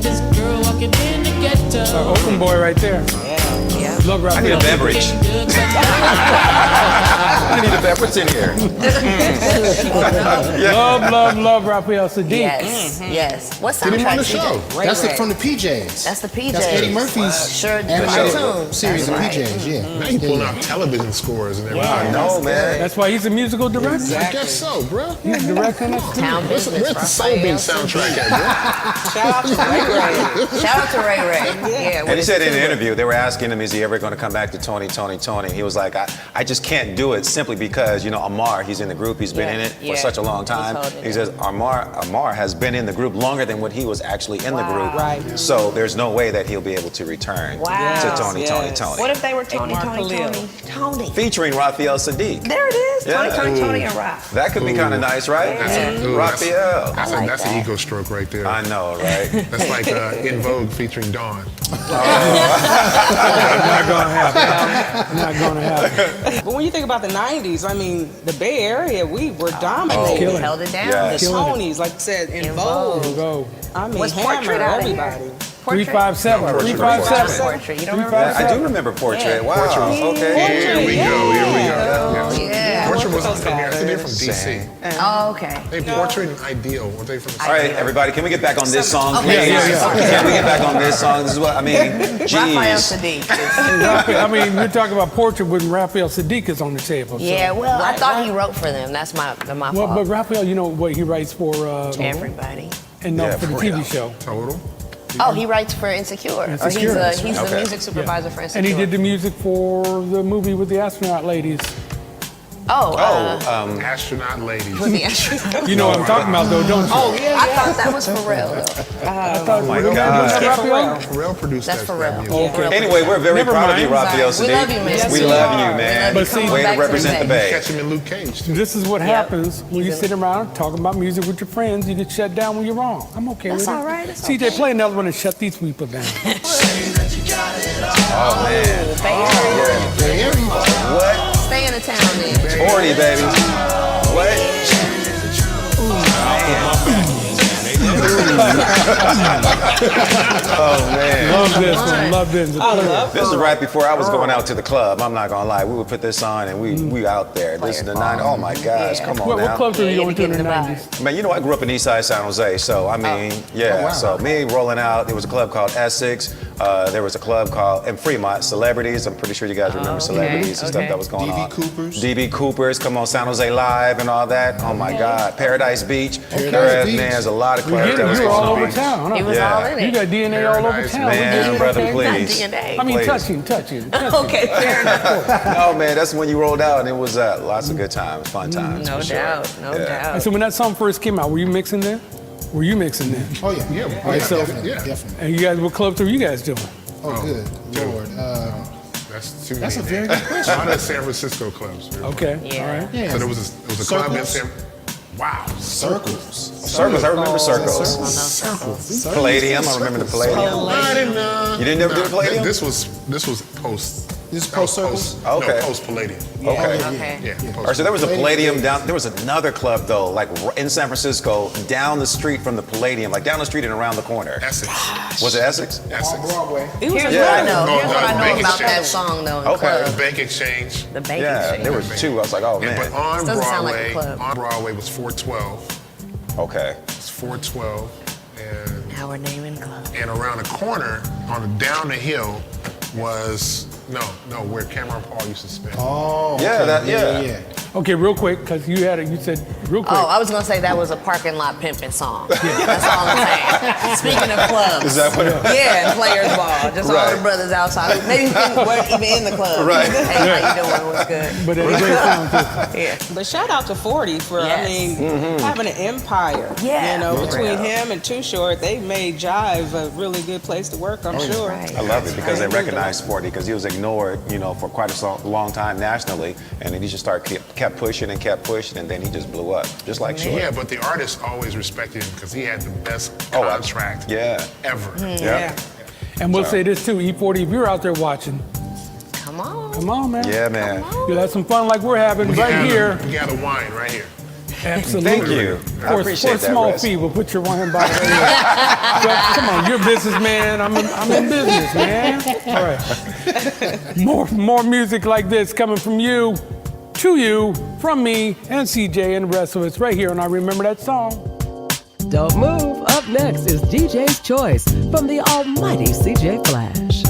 This girl walking in the ghetto. Open boy right there. Yeah. Love I need a Raphael. beverage. I need a beverage in here. Love Raphael Sadiq. Yes, yes. What Get him on soundtrack? the CJ? show. That's Ray. from the PJs. That's the PJs. That's Eddie Murphy's Sure, animated cartoon. series of That's right. PJs. Yeah. Now you pulling out television scores and everything. I know, man. That's why he's a musical director. I guess so, bro. He's directing us too. Town Where's business. the Soul Beat soundtrack at, bro? Shout out to Ray Ray. Shout out to Ray Ray. Yeah. And he said in an interview, they were asking him, is he ever going to come back to Tony? He was like, I just can't do it simply because, Amar, he's in the group, he's been in it for such a long time. He says, Amar has been in the group longer than what he was actually in the group. Right. So there's no way that he'll be able to return to Tony. What if they were Tony? Tony. Featuring Raphael Sadiq. There it is. Yeah. Tony, and Raph. That could be kind of nice, right? Raphael. That's an ego stroke right there. I know, right? That's like In Vogue featuring Dawn. Not gonna happen. Not gonna happen. But when you think about the 90s, I mean, the Bay Area, we were dominating. killing They held it down. Yeah. The Tonys, like I said, in In Vogue. Vogue. Go. I mean, Was Hammer, Portrait out of here? everybody. 357. 357. Portrait. You don't remember Yeah, that? I do remember Portrait. Yeah. Wow. Okay. Here we go. Yeah. Portrait Portrait was from here. I think they're from DC. Oh, okay. They Portrait and Ideal. Were they from the All right, everybody, can we get back on this song, please? Okay. Can we get back on this song? This is what I mean. Raphael Jeez. Sadiq. I mean, you're talking about Portrait when Raphael Sadiq is on the table. So. Yeah, well, I thought he wrote for them. That's my Well, fault. but Raphael, you know what he writes for? Everybody. And no, for the TV show. Total. Oh, he writes for Insecure. Insecure. Or he's the Okay. music supervisor for Insecure. And he did the music for the movie with the astronaut ladies. Astronaut ladies. For the astronaut. You know what I'm talking about, though, don't you? Oh, yeah. I thought that was Pharrell, though. Oh my God. Pharrell produced That's that. Pharrell. music. Yeah. Anyway, we're very Never proud of you, mind. Raphael We Sadiq. love you, man. We Yes, love we you, are. man. But see, Way to back to represent the the Bay. Catch him in Luke Cage, too. this is what Yep. happens when you sit around talking about music with your friends. You get shut down when you're wrong. I'm okay That's with it. all right. It's CJ, okay. play another one and shut these people down. Oh man. What? Stay in the town, then. 40, baby. What? Oh man. Love this one. Love this. This is right before I was going out to the club. I'm not gonna lie. We would put this on and we out there. This is the 90s. Oh my gosh, come on What now. clubs were you going to in the Getting the 90s? Man, you know I grew up in East Side San Jose, so I mean, yeah. wow. So me rolling out. There was a club called Essex. There was a club called in Fremont, Celebrities. I'm pretty sure you guys remember Celebrities and stuff that was going on. DB Coopers. DB Coopers, come on, San Jose Live and all that. Oh my God, Paradise Beach. Paradise Beach. Man, there's a lot of We clubs get that it. was You were going all on. over town. He Huh? was Yeah. all in You it. got DNA all over Paradise, town. We man, get it, brother, okay? please. Not DNA. I mean, Please. touching. Okay, fair enough. No, man, that's when you rolled out and it was lots of good times, fun times. No for sure. doubt. No Yeah. doubt. And so when that song first came out, were you mixing then? Oh, yeah. So- Definitely. And you guys, what clubs were you guys doing? Oh, good Lord. That's too That's many. a very good question. A lot of San Francisco clubs. Really. Okay, Yeah. all right. Yeah. So there was a club in Circles? Wow. Circles. Circles, I remember Circles. Circles. Palladium, I remember the Palladium. I didn't. You didn't ever do the Palladium? This was post. This is post Circles? Okay. No, post Palladium. Okay. Okay. Yeah. All right, so there was a Palladium down. There was another club though, like in San Francisco, down the street from the Palladium, like down the street and around the corner. Essex. Was it Essex? Essex. Broadway. Here's what I Yeah. know. No, Here's what I know Bank about that Exchange. song, though. In Okay. clubs. Bank Exchange. The bank Yeah, exchange. there was two. I was like, oh Yeah, but man. on Doesn't sound like a Broadway, club. on Broadway was 412. Okay. It's 412, and Now we're naming clubs. around the corner, down the hill, was where Cameron Paul used to spin. Oh, Yeah, okay. yeah. Okay, real quick, because you said real quick. Oh, I was gonna say that was a parking lot pimping song. That's all I'm saying. Speaking of clubs. Is that what it was? Yeah, players ball. Just all Right. the brothers outside. Maybe weren't even in the club. Right. Hey, how you doing? What's good? But that's a great song too. Yeah. But shout out to 40 for, Yes. I mean, having an empire. Yeah. You know, For between real. him and Too Short, they made Jive a really good place to work, I'm sure. Right. I love it because they recognized Sporty because he was ignored, for quite a long time nationally, and then he just kept pushing and then he just blew up, just like Short. Yeah, but the artist always respected him because he had the best Oh, contract Yeah. ever. Yeah. And we'll say this too, E40, if you're out there watching, Come on. come on, man. Yeah, man. You'll have some fun like we're having right here. We got a wine right here. Absolutely. Thank you. I For appreciate a that, small Rez. fee, we'll put your wine bottle right here. So, come on, you're a businessman. I'm in business, man. All right. More music like this coming from you, to you, from me, and CJ and the rest of us right here on I Remember That Song. Don't move. Up next is DJ's Choice from the almighty CJ Flash.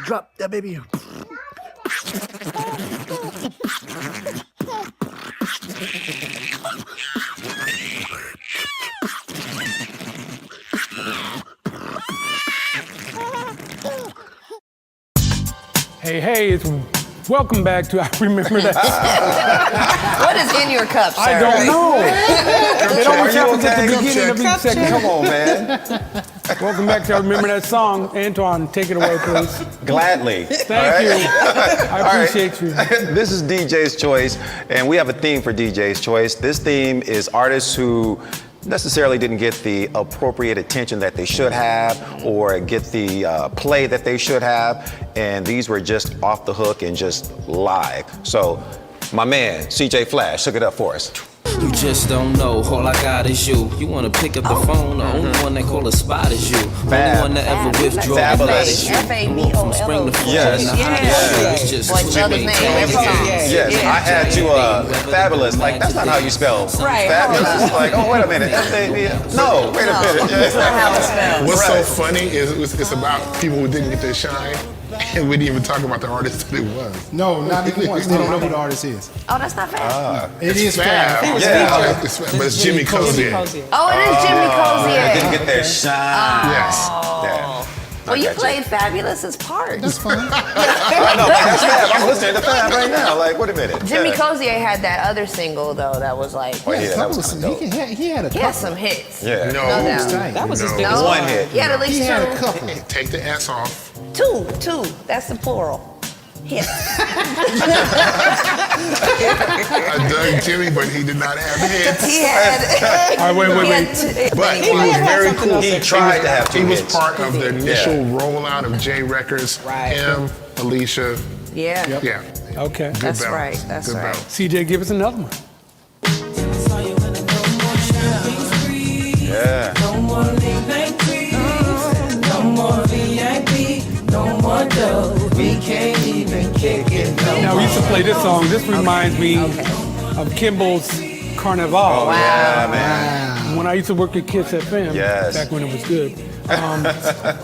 Drop that baby. Hey, welcome back to I Remember That Song. What is in your cup, sir? I don't know. It always Are you happens at the okay? beginning of each segment. Come on, man. Welcome back to I Remember That Song. Antoine, take it away, please. Gladly. Thank you. I appreciate you. This is DJ's Choice, and we have a theme for DJ's Choice. This theme is artists who necessarily didn't get the appropriate attention that they should have or get the play that they should have, and these were just off the hook and just live. So my man, CJ Flash, hook it up for us. You just don't know, all I got is you. You wanna pick up the phone, the only one that call a spot is you. Only one that ever withdraw Fabulous. from spring to fall. Yes. It's just Like Judge's name, every song. Yes, I had to fabulous. Like that's not how you spell Right, fabulous. hold It's like, oh wait a minute, F-A-B-U. No, wait a minute. That's not how it's spelled. What's Right. so funny is it's about people who didn't get their shine, and we didn't even talk about the artist that it was. No, not even once. They don't know who the artist is. Oh, that's not Fab. It is Fab. Fab. Yeah. But it's Jimmy Cozier. Oh, it is Jimmy They Cozier. didn't get their shine. Yes. Yeah. Well, you got you. played Fabulous's part. That's fine. I know, like, that's Fab. I'm listening to Fab right now. Like, wait a minute. Jimmy Yeah. Cozier had that other single though that was like Oh, yeah, that was Listen, kinda dope. he had a he had couple. some hits. Yeah. No, No doubt. Tight. That was his No. biggest No. One hit. He had at least He had a two. couple. Take the S off. Two. That's the plural. Hits. I dug Jimmy, but he did not have hits. He had. All right, wait. he had But he two- was very cool. He tried to have two He was hits. part of the initial rollout of J Records. Right. Him, Alicia. Yeah. Yeah. Okay. Good That's balance. right, that's Good right. balance. CJ, give us another one. Yeah. No more late night creeps, no more VIP, no more dough. We can't even kick it. Now, we used to play this song. This reminds me of Kimball's Carnival. Oh, yeah, man. When I used to work at Kiss FM, Yes. back when it was good,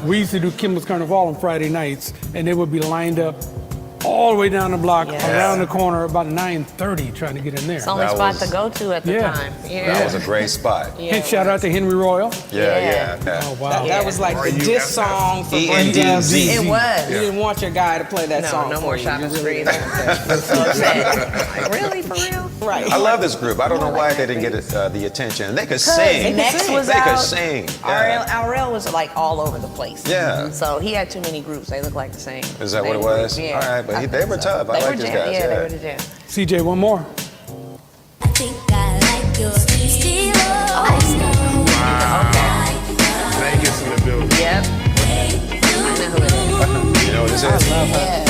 we used to do Kimball's Carnival on Friday nights, and they would be lined up all the way down the block, Yes. around the corner, about 9:30, trying to get in there. It's the only That spot was- to go to at the Yeah. time. Yeah. That was a great spot. Yeah. And shout out to Henry Royal. Yeah. Oh, wow. That was like the diss song for ENDZ. breakdance. It was. You didn't want your guy to play that No, song. no for more you. shot You and really screen. don't. I was so upset. Like, really? For real? Right. I love this group. I don't know why they didn't get the attention. They could sing. Next was They out. could sing. Yeah. RL was like all over the place. Yeah. So he had too many groups. They looked like the same. Is that what it Same was? group, Yeah. All right, but I they think were so. tough. I They like were these jam- guys, Yeah, yeah. they were the jam. CJ, one more. I think I like your steel. Vegas in the building. Yep. I know who it is. You know what this is? Yeah.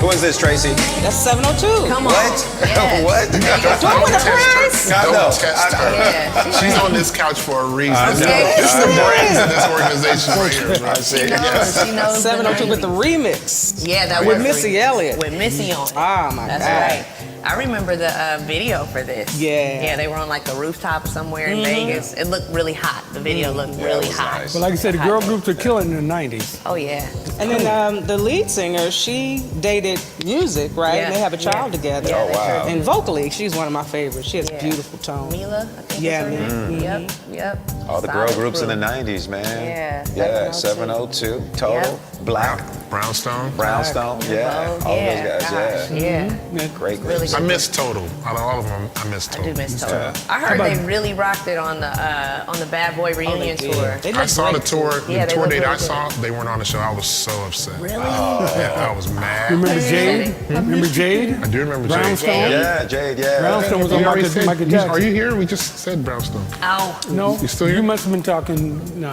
Who is this, Tracy? That's 702. Come on. What? Yes. What? Do I win a prize? I know. Don't test her. Yeah. She's on this couch for a reason. I know. It's the I know. brains of this organization right here. I Right? see. She knows. Yes. She knows. 702 the with the remix. Yeah, that With was Missy Elliott. With Missy on it. Oh my That's God. right. I remember the video for this. Yeah. Yeah, they were on like the rooftop somewhere in Vegas. It looked really hot. The video looked it really was hot. nice. But like I said, the girl groups are killing in the 90s. Oh yeah. And then the lead singer, she dated music, right? Yeah. And they have a child Yeah. together. Yeah, Oh, wow. And vocally, she's one of my favorites. She has Yeah. a beautiful tone. Mila, I think. Yeah, is her name. Mila. Yep. All the girl Solid groups in the crew. 90s, man. Yeah, Yeah, 702. 702, Total, Yep. Black, Brownstone. Brownstone, yeah. Oh, All yeah, those guys, gosh, yeah. Yeah. Great Really groups. I good. miss Total. Out of all of them, I miss I Total. do miss Total. Yeah. I heard they really rocked it on the Bad Boy reunion tour. They I look saw the great, too. tour. Yeah, The they tour look date really I saw, they weren't on the show. I was so upset. Really? Yeah, I was mad. You remember Jade? Remember Jade? I do remember Brownstone? Jade. Yeah, Jade, yeah. Brownstone was We on already Michael, said- Michael Are Jackson. you here? We just said Brownstone. Ow. No, You still here? You must have been talking. No.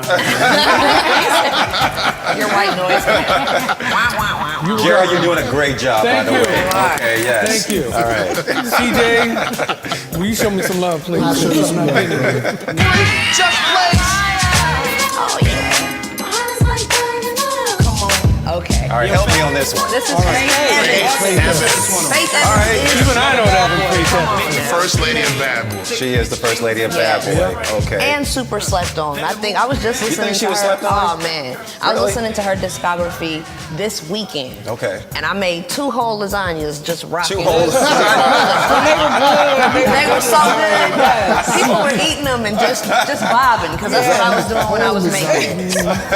Your white noise. Wow, wow, wow. Gerald, you're doing a great job, Thank by the you. way. Okay, yes. Thank you. All right. CJ, will you show me some love, please? Just play. Oh yeah. Okay. All right, help me on this one. This is Faith Evans. Faith Evans. Faith All right. Evans. Even I know that one, Faith Evans. The first lady of Bad Boy. She is the first lady of Bad Boy. Okay. And super slept on. I think I was just listening think she to was her. slept on? Oh man, I was Really? listening to her discography this weekend. Okay. And I made 2 whole lasagnas just rocking. 2 holes. They were so good. People were eating them and just vibing because that's what I was doing when I was making.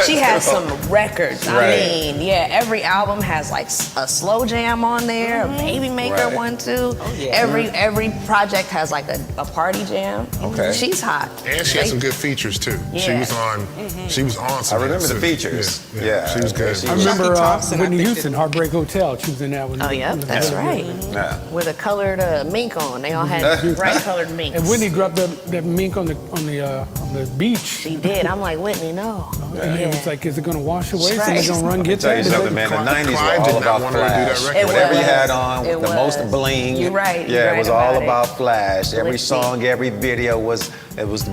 She has some records. I Right. mean, yeah, every album has like a slow jam on there, a baby maker Right. one too. Every project has like a party jam. Okay. She's hot. And she had some good features too. She Yeah. was on. She was on. I Some remember the too. features. Yeah, Yeah. she was good. She I was- remember Thompson, I Whitney think Houston, Heartbreak Hotel. She was in that one. Oh, yep, that's right. Yeah. With a colored mink on. They all had bright colored minks. And Whitney dropped that mink on the beach. She did. I'm like, Whitney, no. And it was like, is it going to wash away? Right. Somebody's going to run get Tell you that? something, Man, the 90s Clive were did all not about want her to do that flash. record. Whatever you was. had on, It the most was. bling. You're right. Yeah, You're it was right all about about flash. Every Glitzy. song, every video was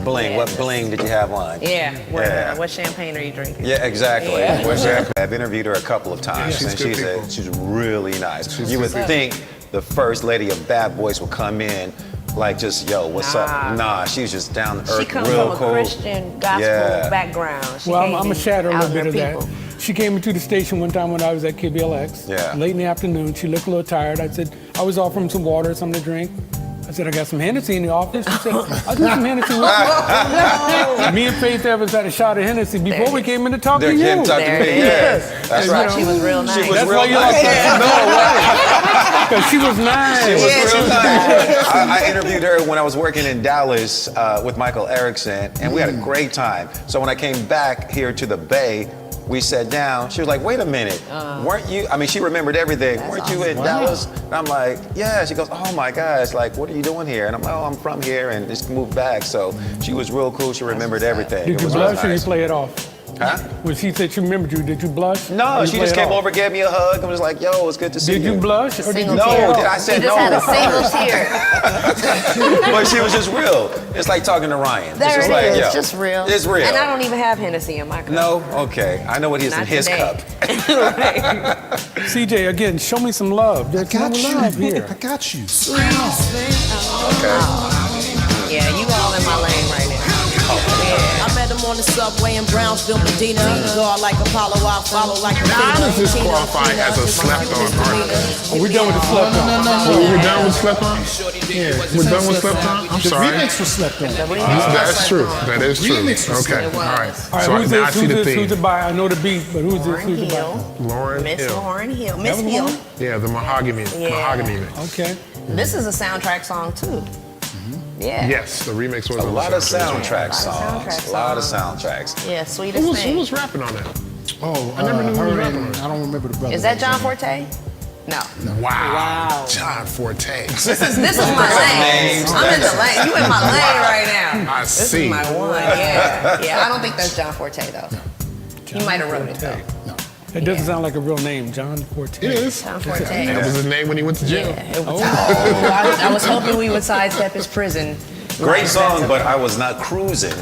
bling. Yeah, What just- bling did you have on? Yeah. Yeah. What champagne are you drinking? Yeah, exactly. Yeah. What's that? I've interviewed her a couple of times, she's and good people. she's really nice. She's You would good. think the first lady of Bad Boys would come in like just, yo, what's up? Nah, she was just down to earth, She comes real from cool. a Christian gospel Yeah. background. She Well, can't I'm be gonna shatter a out little in bit her of that. people. She came into the station one time when I was at KBLX. Yeah. Late in the afternoon. She looked a little tired. I said, I was offering some water, something to drink. I said, I got some Hennessy in the office. She said, I'll do some Hennessy with you. Me and Faith Evans had a shot of Hennessy before we came in to talk to you. Came to talk to There me, it yeah. is. That's She right. was real nice. She was That's real why you nice. like her. No way. Because she was nice. She was real nice. I interviewed her when I was working in Dallas with Michael Erickson, and we had a great time. So when I came back here to the Bay, we sat down. She was like, wait a minute, weren't you? I mean, she remembered everything. Weren't you in Dallas? And I'm like, yeah. She goes, oh my gosh, like, what are you doing here? And I'm like, oh, I'm from here and just moved back. So she was real cool. She remembered everything. Did It you was real blush or you nice. play it off? Huh? When she said she remembered you, did you blush? Or No, you she play just it came off? over, gave me a hug, and was like, yo, it's good to see Did you blush or did you Single play tear. it No, off? I said He just no. had a single tear. But she was just real. It's like talking to Ryan. There it's just it like, is, yo, just real. It's real. And I don't even have Hennessy in my cup. No? Okay. I know what is in Not his today. cup. CJ, again, show me some love. There's no love here. I got you. Yeah, you all in my lane right now. I met him on the subway in Brownsville, Medina. God like Apollo, I follow like a How does this Tina, qualify Tina, as a Tina, slept-on Tina, artist? Are we done with the slept on? We're done with Slept On? Yeah, we're done with Slept On? I'm The sorry. remix was slept on. That's true. That is true. Remix was Okay, all slept on. right. All right, So who's now I this? see Who's the this? Who's theme. it by? I know the beat, but who's this? Lauren Who's it by? Hill. Lauren Miss Hill. Lauren Hill. Miss That was Hill. Lauren? Yeah, the mahogany mix. Okay. This is a soundtrack song too. Yeah. Yes, the remix was A on the lot of soundtrack. soundtrack songs. A lot of soundtracks. Yeah, sweetest Who thing. was rapping on that? Oh, I never knew her who was rapping on and- it. I don't remember the brother. Is that John Forte? No. Wow. John Forte. This is my lane. I'm in the lane. You in my lane right now. I This see. is my one. Yeah. Yeah. I don't think that's John Forte though. He might have wrote it though. It doesn't sound like a real name, John Forte. It is. John Forte. That was his name when he went to jail. Yeah, it was, I was hoping we would sidestep his prison. Great song, but I was not cruising.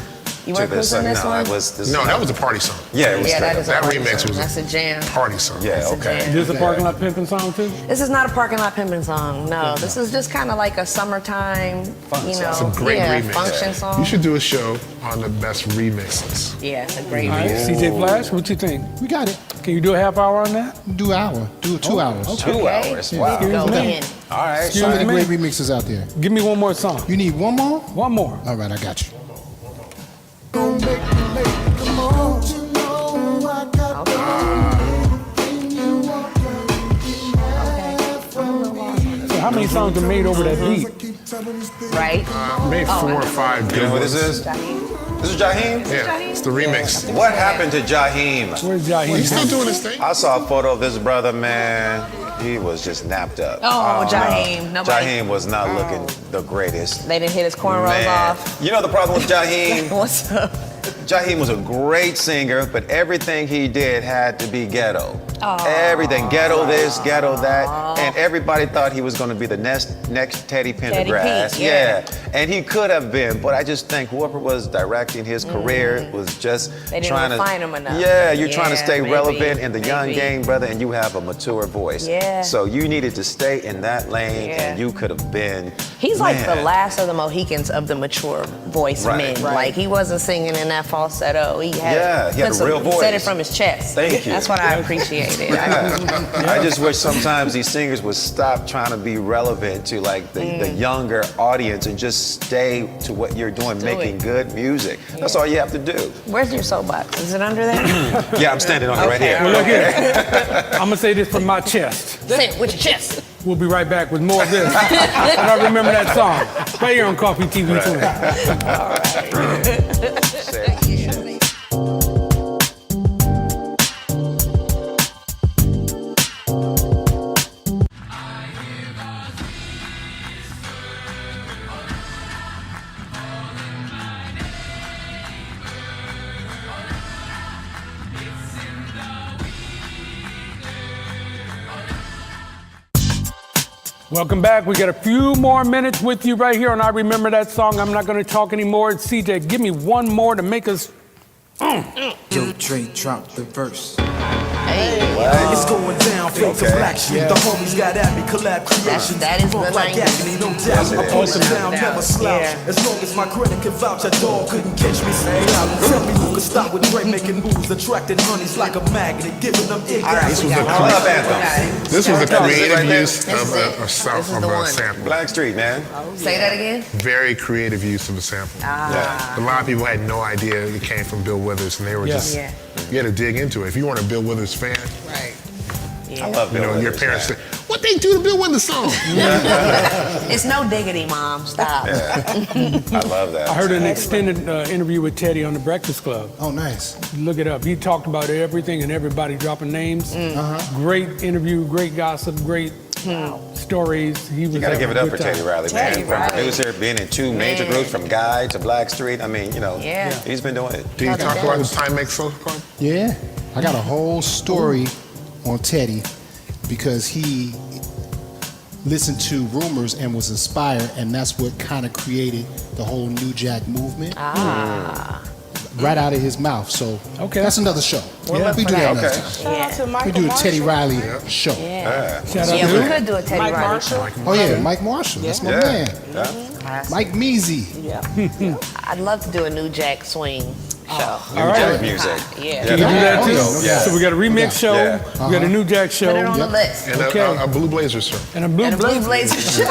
You to weren't this cruising song. this No, one? I was. This No, that was a party song. Yeah, it was. Yeah, that is a That party remix song. was That's a jam. party song. Yeah, That's a okay. jam. This is a parking lot pimping song too? This is not a parking lot pimping song. No, this is just kind of like a summertime, you know, It's a great yeah, remix. function song. You should do a show on the best remixes. Yeah, it's a great All right, remix. CJ Flash, what you think? We got it. Can you do a half hour on that? Do an hour. Do 2 hours. 2 hours. Wow. Go me. in. All right. So many me. great remixes out there. Give me one more song. You need one more? One more. All right, I got you. So how many songs are made over that beat? Right? Made 4 or 5 You good know what ones. this is? This is Jaheim? Yeah, it's the remix. What happened to Jaheim? Where's Jaheim? He's still doing his thing. I saw a photo of this brother, man. He was just napped up. Oh, no. Jaheim. Nobody. Jaheim was not looking the greatest. They didn't hit his cornrows Man. off. You know the problem with Jaheim? What's up? Jaheim was a great singer, but everything he did had to be ghetto. Everything, ghetto this, ghetto that, and everybody thought he was going to be the next Teddy Pendergrass. Pete, yeah. And he could have been, but I just think whoever was directing his career was just They didn't trying refine to. him enough. Yeah, you're trying to Yeah, stay maybe, relevant in the young maybe. game, brother, and you have a mature voice. Yeah. So you needed to stay in that lane, Yeah. and you could have been. He's like the man. last of the Mohicans of the mature voice Right. men. Right. Like he wasn't singing in that falsetto. He had, Yeah, he had a real He said it voice. from his chest. Thank you. That's what I appreciated. I just wish sometimes these singers would stop trying to be relevant to like the younger audience and just stay to what you're doing, making good music. That's all you have to do. Where's your soapbox? Is it under there? Yeah, I'm standing on it right here. Well, look here. I'm gonna say this from my chest. Say it with your chest. We'll be right back with more of this. And I remember that song. Right here on Coffee TV Welcome back. We got a few more minutes with you right here on I Remember That Song. I'm not going to talk anymore. It's CJ. Give me one more to make us. Yo, Dre, drop the verse. Hey, it's going down, fake to black sheep. The homies got at me, collab creations. That is the like agony, no doubt. I put them down, never slouch. As long as my credit can vouch, a dog couldn't catch me. Tell me who could stop with Dre making moves, attracting honeys like a magnet, giving them This was a creative use of a sample. Black Street, man. Say that again. Very creative use of a sample. A lot of people had no idea it came from Bill Withers, and they were just, you had to dig into it. If you weren't a Bill Withers fan, right? I love Bill Withers. Your parents said, what they do to Bill Withers song? It's no diggity, Mom. Stop. I love that. I heard an extended interview with Teddy on The Breakfast Club. Oh, nice. Look it up. He talked about everything and everybody dropping names. Great interview, great gossip, great stories. He was. You gotta give it up for Teddy Riley, man. Teddy From Riley. producer, being in two major groups, from Guy to Black Street. I mean, he's been doing it. Do you talk about the Time Make Social Club? Yeah, I got a whole story on Teddy because he listened to rumors and was inspired, and that's what kind of created the whole New Jack movement. Right out of his mouth. So that's another show. We do that another time. Shout out to Michael We do a Teddy Marshall. Riley show. Shout out We to could do a Teddy Mike Riley Marshall. show. Oh yeah, Mike Marshall. That's my man. Mike Measy. I'd love to do a New Jack swing show. New Jack music. Yeah. Can you do that too? Yeah. So we got a remix show. We got a New Jack show. Put it on the list. And a Blue Blazers show. And a Blue And a Blue Blazer. Blazer show.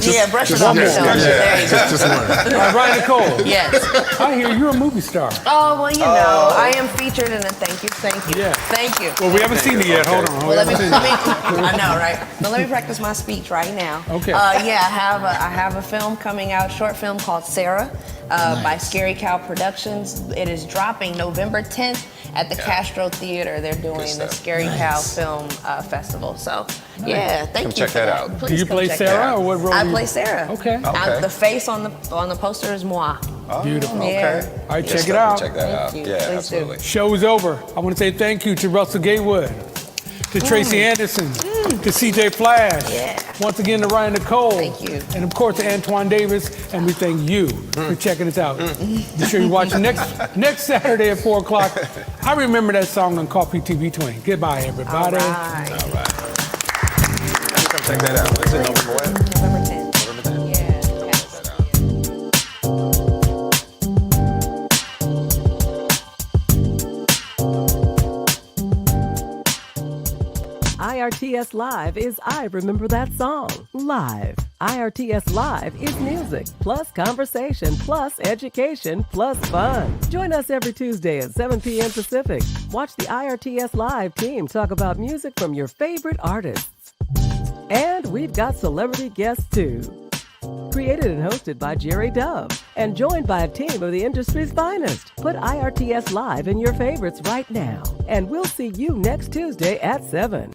Yeah, brush it off the shoulder. There you go. Just one. Ryan Nicole. Yes. I hear you're a movie star. Oh, well, you know, I am featured in it. Thank you. Yeah. Thank you. Well, we haven't seen it yet. Hold on. Well, let me, I know, right? But let me practice my speech right now. Okay. Yeah, I have a film coming out, short film called Sarah, by Scary Cow Productions. It is dropping November 10th at the Castro Theater. They're doing the Scary Cow Film Festival. So, yeah, thank you. check for that out. Please Do you come play check Sarah that out. or what role? I do you play Sarah. Okay. The face on the poster is moi. Beautiful. Yeah. All right, check it out. Check that out. Thank you. Yeah, Please do. absolutely. Show's over. I want to say thank you to Russell Gatewood, to Tracy Anderson, to CJ Flash. Yeah. Once again to Ryan Nicole. Thank you. And of course to Antoine Davis. And we thank you for checking us out. Be sure you watch next Saturday at 4 o'clock. I Remember That Song on Coffee TV 20. Goodbye, everybody. All right. All right. Come check that out. Is it November what? November 10th. November 10th. Yeah. IRTS Live is I Remember That Song live. IRTS Live is music, plus conversation, plus education, plus fun. Join us every Tuesday at 7 p.m. Pacific. Watch the IRTS Live team talk about music from your favorite artists. And we've got celebrity guests too. Created and hosted by Jerry Dove and joined by a team of the industry's finest. Put IRTS Live in your favorites right now. And we'll see you next Tuesday at 7.